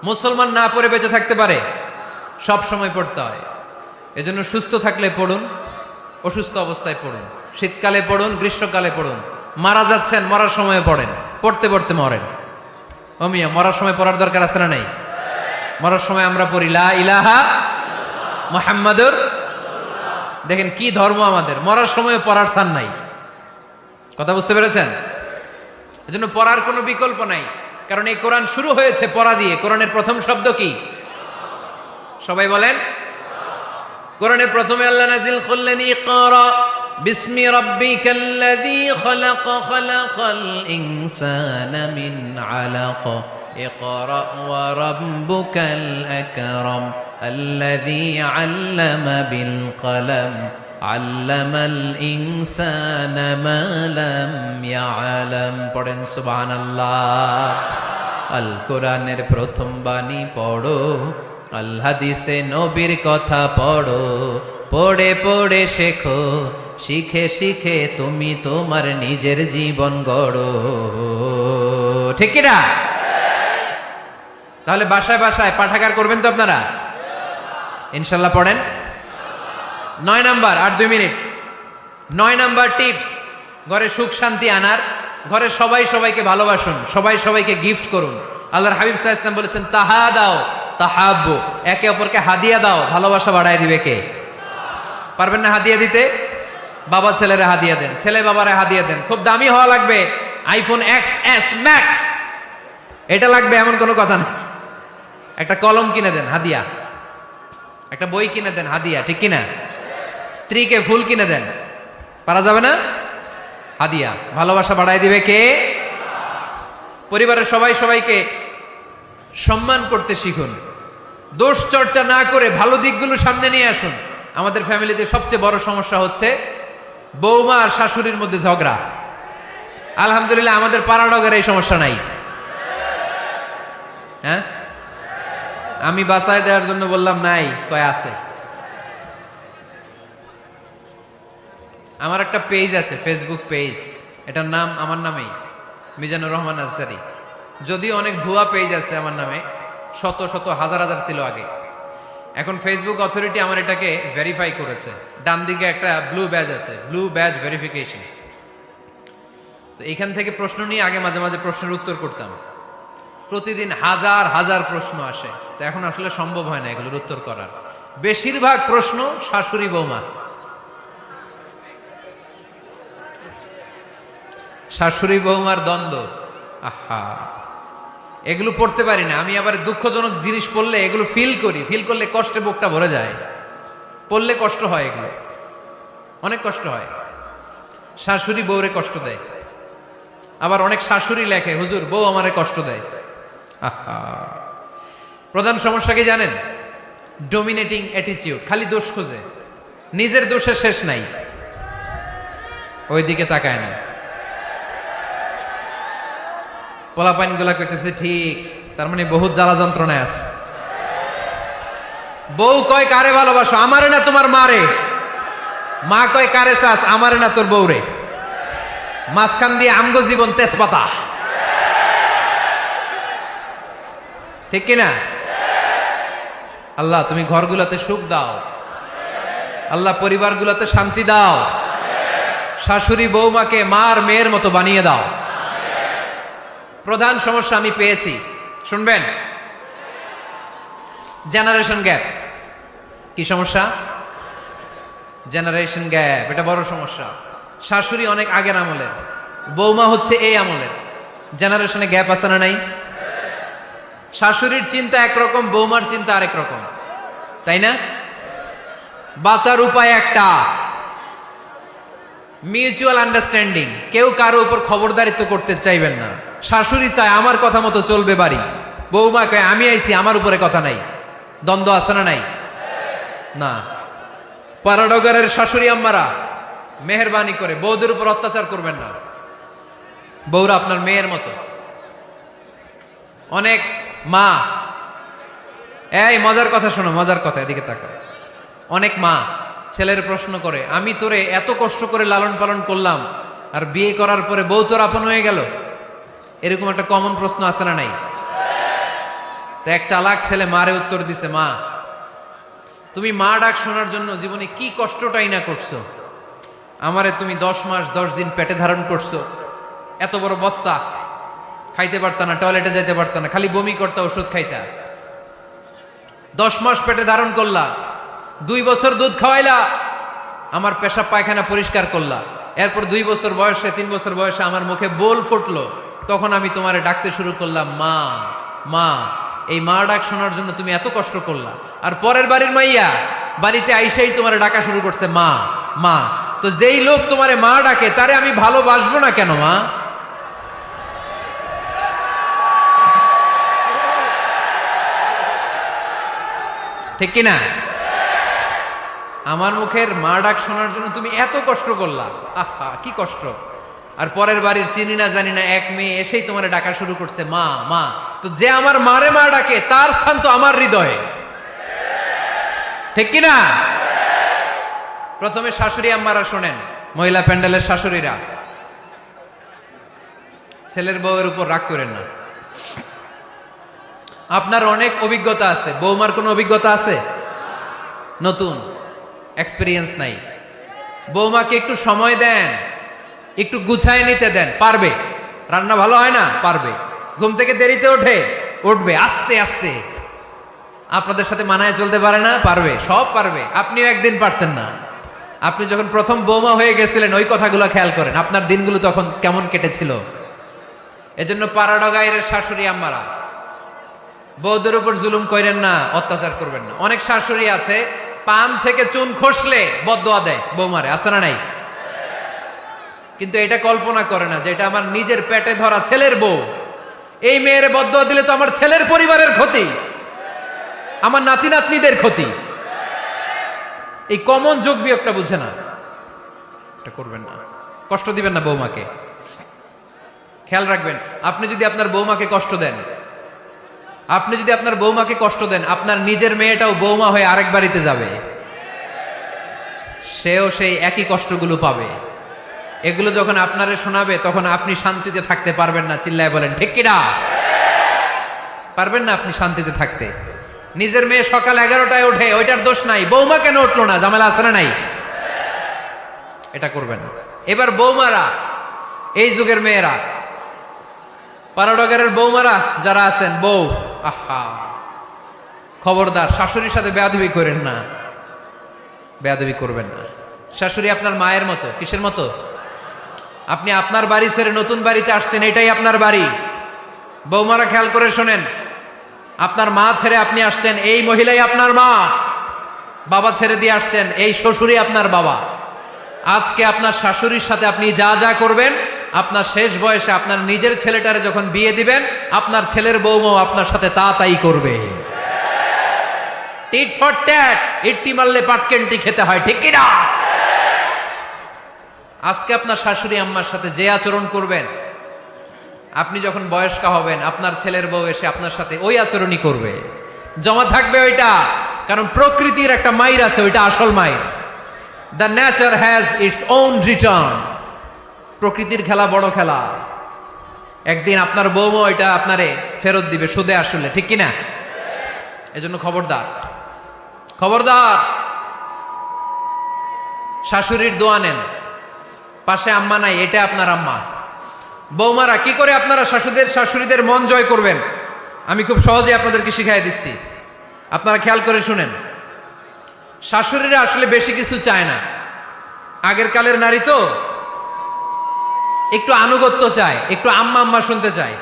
মুসলমান না পড়ে বেঁচে থাকতে পারে? সব সময় পড়তে হয়। এজন্য সুস্থ থাকলে পড়ুন, অসুস্থ অবস্থায় পড়ুন, শীতকালে পড়ুন, গ্রীষ্মকালে পড়ুন। মারা যাচ্ছেন, মরার সময় পড়েন, পড়তে পড়তে মরেন। অমিয়া, মরার সময় পড়ার দরকার আছে না নাই? মরার সময় আমরা পড়ি লা ইলাহা মুহাম্মাদুর। দেখেন কি ধর্ম আমাদের, মরার সময় পড়ার স্থান নাই। কথা বুঝতে পেরেছেন? এজন্য পড়ার কোনো বিকল্প নাই, কারণ এই কোরআন শুরু হয়েছে পড়া দিয়ে। কোরআনের প্রথম শব্দ কি? সবাই বলেন। কোরআনের প্রথমে আল্লাহ নাজিল করলেন ইকরা বিসমি রাব্বিকাল্লাযী খালাক খালাকাল ইনসানা মিন আলাক ইকরা ওয়া রাব্বুকাল আকরাম আল্লাযী আল্লামা বিল কলম আল্লামাল ইনসানা মা লাম ইয়ালাম। পড়েন সুবহানাল্লাহ। আল কোরআনের প্রথম বাণী পড়ো, আল হাদিসে নবীর কথা পড়ো, পড়ে পড়ে শেখো, শিখে শিখে তুমি তোমার নিজের জীবন গড়ো, ঠিক কি না? তাহলে বাসায় বাসায় পাঠাগার করবেন তো আপনারা? ইনশাল্লাহ পড়েন। 9 নাম্বার, আর 2 মিনিট। 9 নাম্বার টিপস ঘরে সুখ শান্তি আনার। ঘরে সবাই সবাইকে ভালোবাসুন, সবাই সবাইকে গিফট করুন। আল্লাহর হাবিব সাল্লাল্লাহু আলাইহি ওয়াসাল্লাম বলেছেন তাহাদাও তাহাব্বু, একে অপরকে হাদিয়া দাও, ভালোবাসা বাড়ায় দিবে কে? পারবেন না হাদিয়া দিতে? বাবা ছেলেরা হাদিয়া দেন, ছেলে বাবারা হাদিয়া দেন। খুব দামি হওয়া লাগবে, আইফোন XS Max এটা লাগবে এমন কোনো কথা না। একটা কলম কিনে দেন হাদিয়া, একটা বই কিনে দেন হাদিয়া, ঠিক কিনা? স্ত্রীকে ফুল কিনে দেন, পারা যাবে না? হাদিয়া। ভালোবাসা বাড়াই দিবে কে? পরিবারের সবাই সবাইকে সম্মান করতে শিখুন, দোষ চর্চা না করে ভালো দিকগুলো সামনে নিয়ে আসুন। আমাদের ফ্যামিলিতে সবচেয়ে বড় সমস্যা হচ্ছে বৌমা আর শাশুড়ির মধ্যে ঝগড়া। আলহামদুলিল্লাহ আমাদের পাড়াডগের এই সমস্যা নাই। হ্যাঁ, আমি বাঁচায় দেওয়ার জন্য বললাম নাই, কয় আছে। আমার একটা পেজ আছে, ফেসবুক পেজ, এটার নাম আমার নামেই, মিজানুর রহমান আজসারী। যদিও অনেক ভুয়া পেজ আছে আমার নামে, শত শত হাজার হাজার ছিল আগে। এখন ফেসবুক অথরিটি আমার এটাকে ভেরিফাই করেছে। ডান দিকে একটা ব্লু ব্যাজ আছে, ব্লু ব্যাজ ভেরিফিকেশন। তো এখান থেকে প্রশ্ন নিয়ে আগে মাঝে মাঝে প্রশ্নের উত্তর করতাম। প্রতিদিন হাজার হাজার প্রশ্ন আসে, তো এখন আসলে সম্ভব হয় না এগুলোর উত্তর করার। বেশিরভাগ প্রশ্ন শাশুড়ি বৌমা, শাশুড়ি বৌমার দ্বন্দ্ব। আহা, এগুলো পড়তে পারি না আমি। আবার দুঃখজনক জিনিস পড়লে এগুলো ফিল করি, ফিল করলে কষ্টে বুকটা ভরে যায়। পড়লে কষ্ট হয়, এগুলো অনেক কষ্ট হয়। শাশুড়ি বউরে কষ্ট দেয়, আবার অনেক শাশুড়ি লেখে হুজুর বউ আমারে কষ্ট দেয়। আহা, প্রধান সমস্যা কি জানেন? ডমিনেটিং অ্যাটিটিউড, খালি দোষ খোঁজে, নিজের দোষের শেষ নাই, ওইদিকে তাকায় না। পোলাপাইন গুলা কইতেছে ঠিক, তার মানে বহুত জ্বালা যন্ত্রণায় আছে। বউ কয় কারে ভালোবাসো? আমারে না তোমার মারে। মা কয় কারে চাস? আমারে না তোর বউরে। মাঝখান দিয়ে আমগো জীবন তেজপাতা, ঠিক কিনা? আল্লাহ তুমি ঘরগুলাতে সুখ দাও, আল্লাহ পরিবারগুলাতে শান্তি দাও, শাশুড়ি বৌমাকে মার মেয়ের মতো বানিয়ে দাও। প্রধান সমস্যা আমি পেয়েছি, শুনবেন? Generation gap. কি সমস্যা? জেনারেশন গ্যাপ, এটা বড় সমস্যা। শাশুড়ি অনেক আগের আমলের, বৌমা হচ্ছে এই আমলের। জেনারেশনে গ্যাপ আছে না নাই? শাশুড়ির চিন্তা একরকম, বৌমার চিন্তা আরেক রকম, তাই না? বাঁচার উপায় একটা, মিউচুয়াল আন্ডারস্ট্যান্ডিং। কেউ কারো উপর খবরদারিত্ব করতে চাইবেন না। শাশুড়ি চায় আমার কথা মতো চলবে বাড়ি, বৌমা কয় আমি আইছি আমার উপরে কথা নাই। দ্বন্দ্ব আছে না নাই? না। পাড়াডগরের শাশুড়ি আম্মারা মেহেরবানি করে বৌদের উপর অত্যাচার করবেন না। বৌরা আপনার মেয়ের মতো। অনেক মা, এই মজার কথা শোনো, মজার কথা, এদিকে তাকা। অনেক মা ছেলের প্রশ্ন করে, আমি তোরে এত কষ্ট করে লালন পালন করলাম, আর বিয়ে করার পরে বউ তোর আপন হয়ে গেল। এরকম একটা কমন প্রশ্ন আছে না নাই? তো এক চালাক ছেলে মারে উত্তর দিছে, মা তুমি মা ডাক শোনার জন্য জীবনে কি কষ্টটাই না করছো। আমারে তুমি 10 মাস 10 দিন পেটে ধারণ করছো, এত বড় বস্তা, খাইতে পারতা না, টয়লেটে যাইতে পারতা না, খালি বমি করতা, ওষুধ খাইতা। 10 মাস পেটে ধারণ করলা, 2 বছর দুধ খাওয়াইলা, আমার পেশাব পায়খানা পরিষ্কার করলা। এরপর 2 বছর বয়সে, 3 বছর বয়সে আমার মুখে বোল ফুটলো, তখন আমি তোমারে ডাকতে শুরু করলাম মা মা। এই মা ডাক শোনার জন্য তুমি এত কষ্ট করলা, আর পরের বাড়ির মাইয়া বাড়িতে আইসাই তোমারে ডাকা শুরু করছে মা মা। তো যেই লোক তোমারে মা ডাকে তারে আমি ভালোবাসবো না কেন মা? ঠিক কিনা? আমার মুখের মা ডাক শোনার জন্য তুমি এত কষ্ট করলা, আহা কি কষ্ট। আর পরের বাড়ির চিনি না জানি না এক মেয়ে এসেই তোমার ডাকা শুরু করছে মা মা। তো যে আমার মারে মা ডাকে তার স্থান তো আমার হৃদয়ে, ঠিক কিনা? প্রথমে শাশুড়ি আম্মারা শোনেন, মহিলা প্যান্ডেলের শাশুড়িরা, ছেলের বউয়ের উপর রাগ করেন না। আপনার অনেক অভিজ্ঞতা আছে, বৌমার কোনো অভিজ্ঞতা আছে? নতুন এক্সপেরিয়েন্স নাই। বৌমাকে একটু সময় দেন, একটু গুছায় নিতে দেন, পারবে। রান্না ভালো হয় না, পারবে। ঘুম থেকে দেরিতে ওঠে, উঠবে আস্তে আস্তে। আপনাদের সাথে মানায় চলতে পারে না, পারবে, সব পারবে। আপনিও একদিন পারতেন না, আপনি যখন প্রথম বৌমা হয়ে গেছিলেন ওই কথাগুলো খেয়াল করেন, আপনার দিনগুলো তখন কেমন কেটেছিল। এজন্য পাড়াডগায়ের শাশুড়ি আম্মারা, বউদের উপর জুলুম করেন না, অত্যাচার করবেন না। অনেক শাশুড়ি আছে পান থেকে চুন খসলে বদদোয়া দেয় বৌমারে, আছে না নাই? কিন্তু এটা কল্পনা করে না যে এটা আমার নিজের পেটে ধরা ছেলের বউ, এই মেয়ের বদদোয়া দিলে তো আমার ছেলের পরিবারের ক্ষতি, আমার নাতি নাতনিদের ক্ষতি। এই কমন যোগ বিয়োগটা বুঝে না, এটা করবেন না, কষ্ট দিবেন না বৌমাকে। খেয়াল রাখবেন, আপনি যদি আপনার বৌমাকে কষ্ট দেন, আপনি যদি আপনার বৌমাকে কষ্ট দেন, আপনার নিজের মেয়েটাও বৌমা হয়ে আরেক বাড়িতে যাবে, সেও সেই একই কষ্টগুলো পাবে। এগুলো যখন আপনারে শোনাবে তখন আপনি শান্তিতে থাকতে পারবেন না। চিল্লায় বলেন ঠিক কিনা? পারবেন না আপনি শান্তিতে থাকতে। নিজের মেয়ে সকাল 11টায় ওঠে, ওইটার দোষ নাই, বৌমা কেন উঠলো না, ঝামেলা আছে না নাই? এটা করবেন না। এবার বৌমারা, এই যুগের মেয়েরা, পাড়াডগারের বৌমারা যারা আছেন, বউ, আহা, খবরদার শাশুড়ির সাথে বেয়াদবি করেন না, বেয়াদবি করবেন না। শাশুড়ি আপনার মায়ের মতো। কিসের মতো? আপনি আপনার বাড়ি ছেড়ে নতুন বাড়িতে আসছেন, এটাই আপনার বাড়ি। বৌমারা খেয়াল করে শোনেন, আপনার মা ছেড়ে আপনি আসছেন, এই মহিলাই আপনার মা। বাবা ছেড়ে দিয়ে আসছেন, এই শ্বশুরই আপনার বাবা। আজকে আপনার শাশুড়ির সাথে আপনি যা যা করবেন, আপনার শেষ বয়সে আপনার নিজের ছেলেটারে যখন বিয়ে দিবেন, আপনার ছেলের বৌমাও আপনার সাথে তা তাই করবে। টিট ফর ট্যাট, ইট্টি মারলে পাটকেনটি খেতে হয়, ঠিক কিনা? আজকে আপনার শাশুড়ি আম্মার সাথে যে আচরণ করবেন, আপনি যখন বয়স্ক হবেন, আপনার ছেলের বউ এসে আপনার সাথে ওই আচরণই করবে, জমা থাকবে ওইটা। কারণ প্রকৃতির একটা মাইর আছে, ওইটা আসল মাইর। The nature has its own return. প্রকৃতির খেলা বড় খেলা, একদিন আপনার বউমা ওইটা আপনারে ফেরত দিবে সুদে আসলে, ঠিক কিনা? এজন্য খবরদার, খবরদার। শাশুড়ির দোয়া নেন, পাশে আম্মা নাই, এটা আপনার আম্মা। বৌমারা, কি করে আপনারা শাশুড়িদের মন জয় করবেন, আমি খুব সহজে আপনাদেরকে শিখাই দিচ্ছি। আপনারা খেয়াল করে শুনেন। শাশুড়িরা আসলে বেশি কিছু চায় না। আগের কালের নারী তো একটু আনুগত্য চায়, একটু আম্মা আম্মা শুনতে চায়।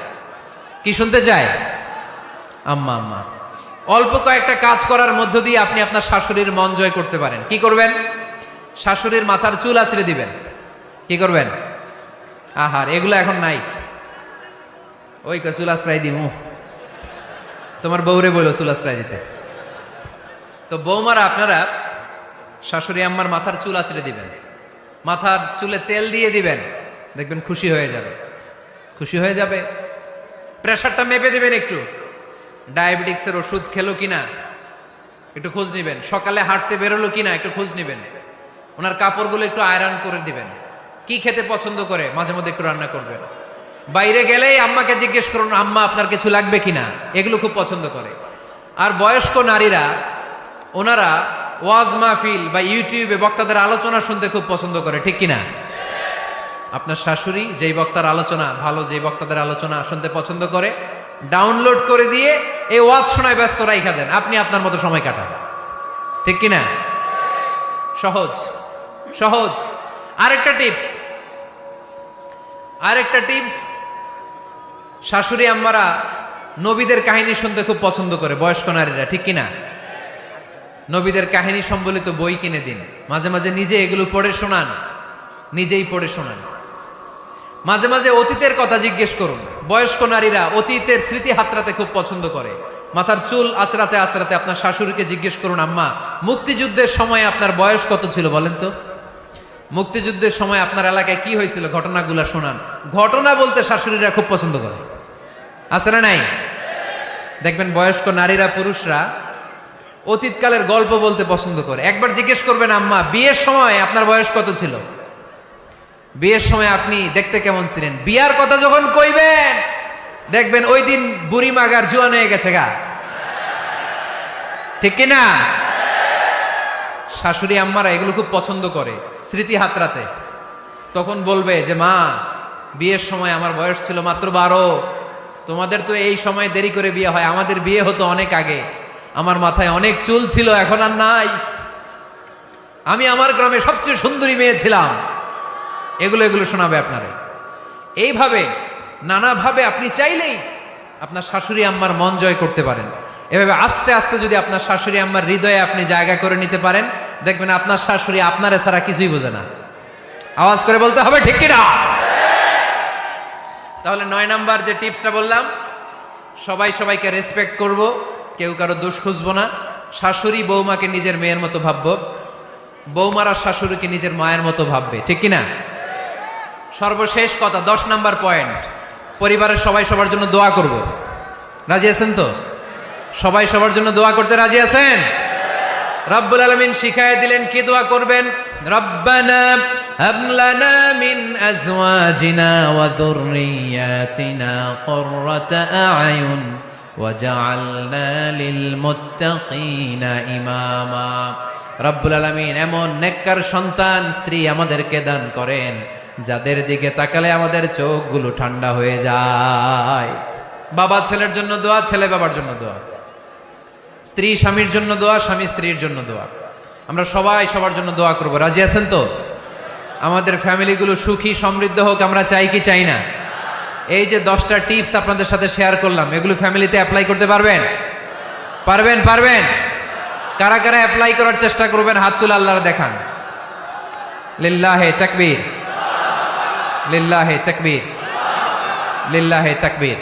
কি শুনতে চায়? আম্মা আম্মা। অল্প কয়েকটা কাজ করার মধ্য দিয়ে আপনি আপনার শাশুড়ির মন জয় করতে পারেন। কি করবেন? শাশুড়ির মাথার চুল আঁচড়ে দিবেন। কি করবেন? আহার, এগুলো এখন নাই। ওই চুল আশ্রয় দিমু, তোমার বউরে বলো চুল আশ্রয় দিতে। তো বৌমারা, আপনারা শাশুড়ি আম্মার মাথার চুল আঁচড়ে দিবেন, মাথার চুলে তেল দিয়ে দিবেন, দেখবেন খুশি হয়ে যাবে, খুশি হয়ে যাবে। প্রেশারটা মেপে দিবেন, একটু ডায়াবেটিক্সের ওষুধ খেলো কিনা একটু খোঁজ নিবেন, সকালে হাঁটতে বেরোলো কিনা একটু খোঁজ নিবেন, ওনার কাপড়গুলো একটু আয়রন করে দিবেন, কি খেতে পছন্দ করে মাঝে মধ্যে একটু রান্না করবেন। বাইরে গেলেই আম্মাকে জিজ্ঞেস করুন, আম্মা আপনার কিছু লাগবে কিনা, এগুলো খুব পছন্দ করে। আর বয়স্ক নারীরা, ওনারা ওয়াজ মাহফিল বা ইউটিউবে বক্তাদের আলোচনা শুনতে খুব পছন্দ করে, ঠিক কিনা? আপনার শাশুড়ি যেই বক্তার আলোচনা ভালো, যেই বক্তাদের আলোচনা শুনতে পছন্দ করে, ডাউনলোড করে দিয়ে এই ওয়াজ শোনায় ব্যস্ত রাইখা দেন, আপনি আপনার মতো সময় কাটান, ঠিক কিনা? সহজ সহজ। আরেকটা টিপস, শাশুড়ি আম্মারা নবীদের কাহিনী শুনতে খুব পছন্দ করে, বয়স্ক নারীরা, ঠিক কিনা? নবীদের কাহিনী সম্বলিত বই কিনে দিন, মাঝে মাঝে নিজে এগুলো পড়ে শোনান, নিজেই পড়ে শোনান। মাঝে মাঝে অতীতের কথা জিজ্ঞেস করুন। বয়স্ক নারীরা অতীতের স্মৃতি হাতড়াতে খুব পছন্দ করে। মাথার চুল আঁচড়াতে আঁচড়াতে আপনার শাশুড়িকে জিজ্ঞেস করুন, আম্মা মুক্তিযুদ্ধের সময় আপনার বয়স কত ছিল বলেন তো? মুক্তিযুদ্ধের সময় আপনার এলাকায় কি হয়েছিল, ঘটনাগুলো শোনান। ঘটনা বলতে শাশুড়িরা খুব পছন্দ করে, আছে না নাই? দেখবেন বয়স্ক নারীরা, পুরুষরা অতীতকালের গল্প বলতে পছন্দ করে। একবার জিজ্ঞেস করবেন, আম্মা বিয়ের সময় আপনার বয়স কত ছিল, বিয়ের সময় আপনি দেখতে কেমন ছিলেন? বিয়ার কথা যখন কইবেন, দেখবেন ওই দিন বুড়ি মাগার জোয়ান হয়ে গেছে গা, ঠিক কিনা? শাশুড়ি আম্মারা এগুলো খুব পছন্দ করে স্মৃতি হাতড়াতে। তখন বলবে যে, মা বিয়ের সময় আমার বয়স ছিল মাত্র 12, তোমাদের তো এই সময় দেরি করে বিয়ে হয়, আমাদের বিয়ে হতো অনেক আগে, আমার মাথায় অনেক চুল ছিল, এখন আর নাই। আমি আমার গ্রামে সবচেয়ে সুন্দরী মেয়ে ছিলাম, এগুলো এগুলো শোনাবে আপনারে। এইভাবে নানাভাবে আপনি চাইলেই আপনার শাশুড়ি আম্মার মন জয় করতে পারেন। এভাবে আস্তে আস্তে যদি আপনার শাশুড়ি আম্মার হৃদয়ে আপনি জায়গা করে নিতে পারেন, দেখবেন আপনার শাশুড়ি আপনারে ছাড়া কিছুই বোঝে না। আওয়াজ করে বলতে হবে ঠিক কিনা? তাহলে 9 নাম্বার যে টিপসটা বললাম, সবাই সবাইকে রেসপেক্ট করব, কেউ কারো দোষ খুঁজবো না। শাশুড়ি বৌমাকে নিজের মেয়ের মতো ভাববো, বৌমারা শাশুড়িকে নিজের মায়ের মতো ভাববে, ঠিক কিনা? সর্বশেষ কথা, 10 নাম্বার পয়েন্ট, পরিবারের সবাই সবার জন্য দোয়া করব। রাজি আছেন তো? সবাই সবার জন্য দোয়া করতে রাজি আছেন? রব্বুল আলামিন শিখায় দিলেন কি দোয়া করবেন। রব্বানা হাব লানা মিন আজওয়াজিনা ওয়া যুররিয়াতিনা কুররাতা আ'য়ুন ওয়াজআলনা লিল মুত্তাকিনা ইমামা। রব্বুল আলামিন এমন নেককার সন্তান স্ত্রী আমাদেরকে দান করেন যাদের দিকে তাকালে আমাদের চোখগুলো ঠান্ডা হয়ে যায়। বাবা ছেলের জন্য দোয়া, ছেলে বাবার জন্য দোয়া, স্ত্রী স্বামীর জন্য দোয়া, স্বামী স্ত্রীর জন্য দোয়া। আমরা সবাই সবার জন্য দোয়া করব। রাজি আছেন তো? আমাদের ফ্যামিলিগুলো সুখী সমৃদ্ধ হোক আমরা চাই কি চাই না? এই যে 10টা টিপস আপনাদের সাথে শেয়ার করলাম, এগুলো ফ্যামিলিতে অ্যাপ্লাই করতে পারবেন? পারবেন? পারবেন? কারা কারা অ্যাপ্লাই করার চেষ্টা করবেন হাত তুলে আল্লাহর দেখান। লিল্লাহে তাকবীর, লিল্লাহে তাকবীর, লিল্লাহে তাকবীর।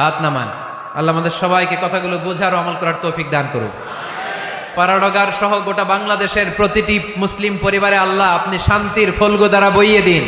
হাত নামান। আল্লাহ আমাদের সবাইকে কথাগুলো বোঝার ও আমল করার তৌফিক দান করুন। পাড়াডগার সহ গোটা বাংলাদেশের প্রতিটি মুসলিম পরিবারে আল্লাহ আপনি শান্তির ফলগো দ্বারা বইয়ে দিন।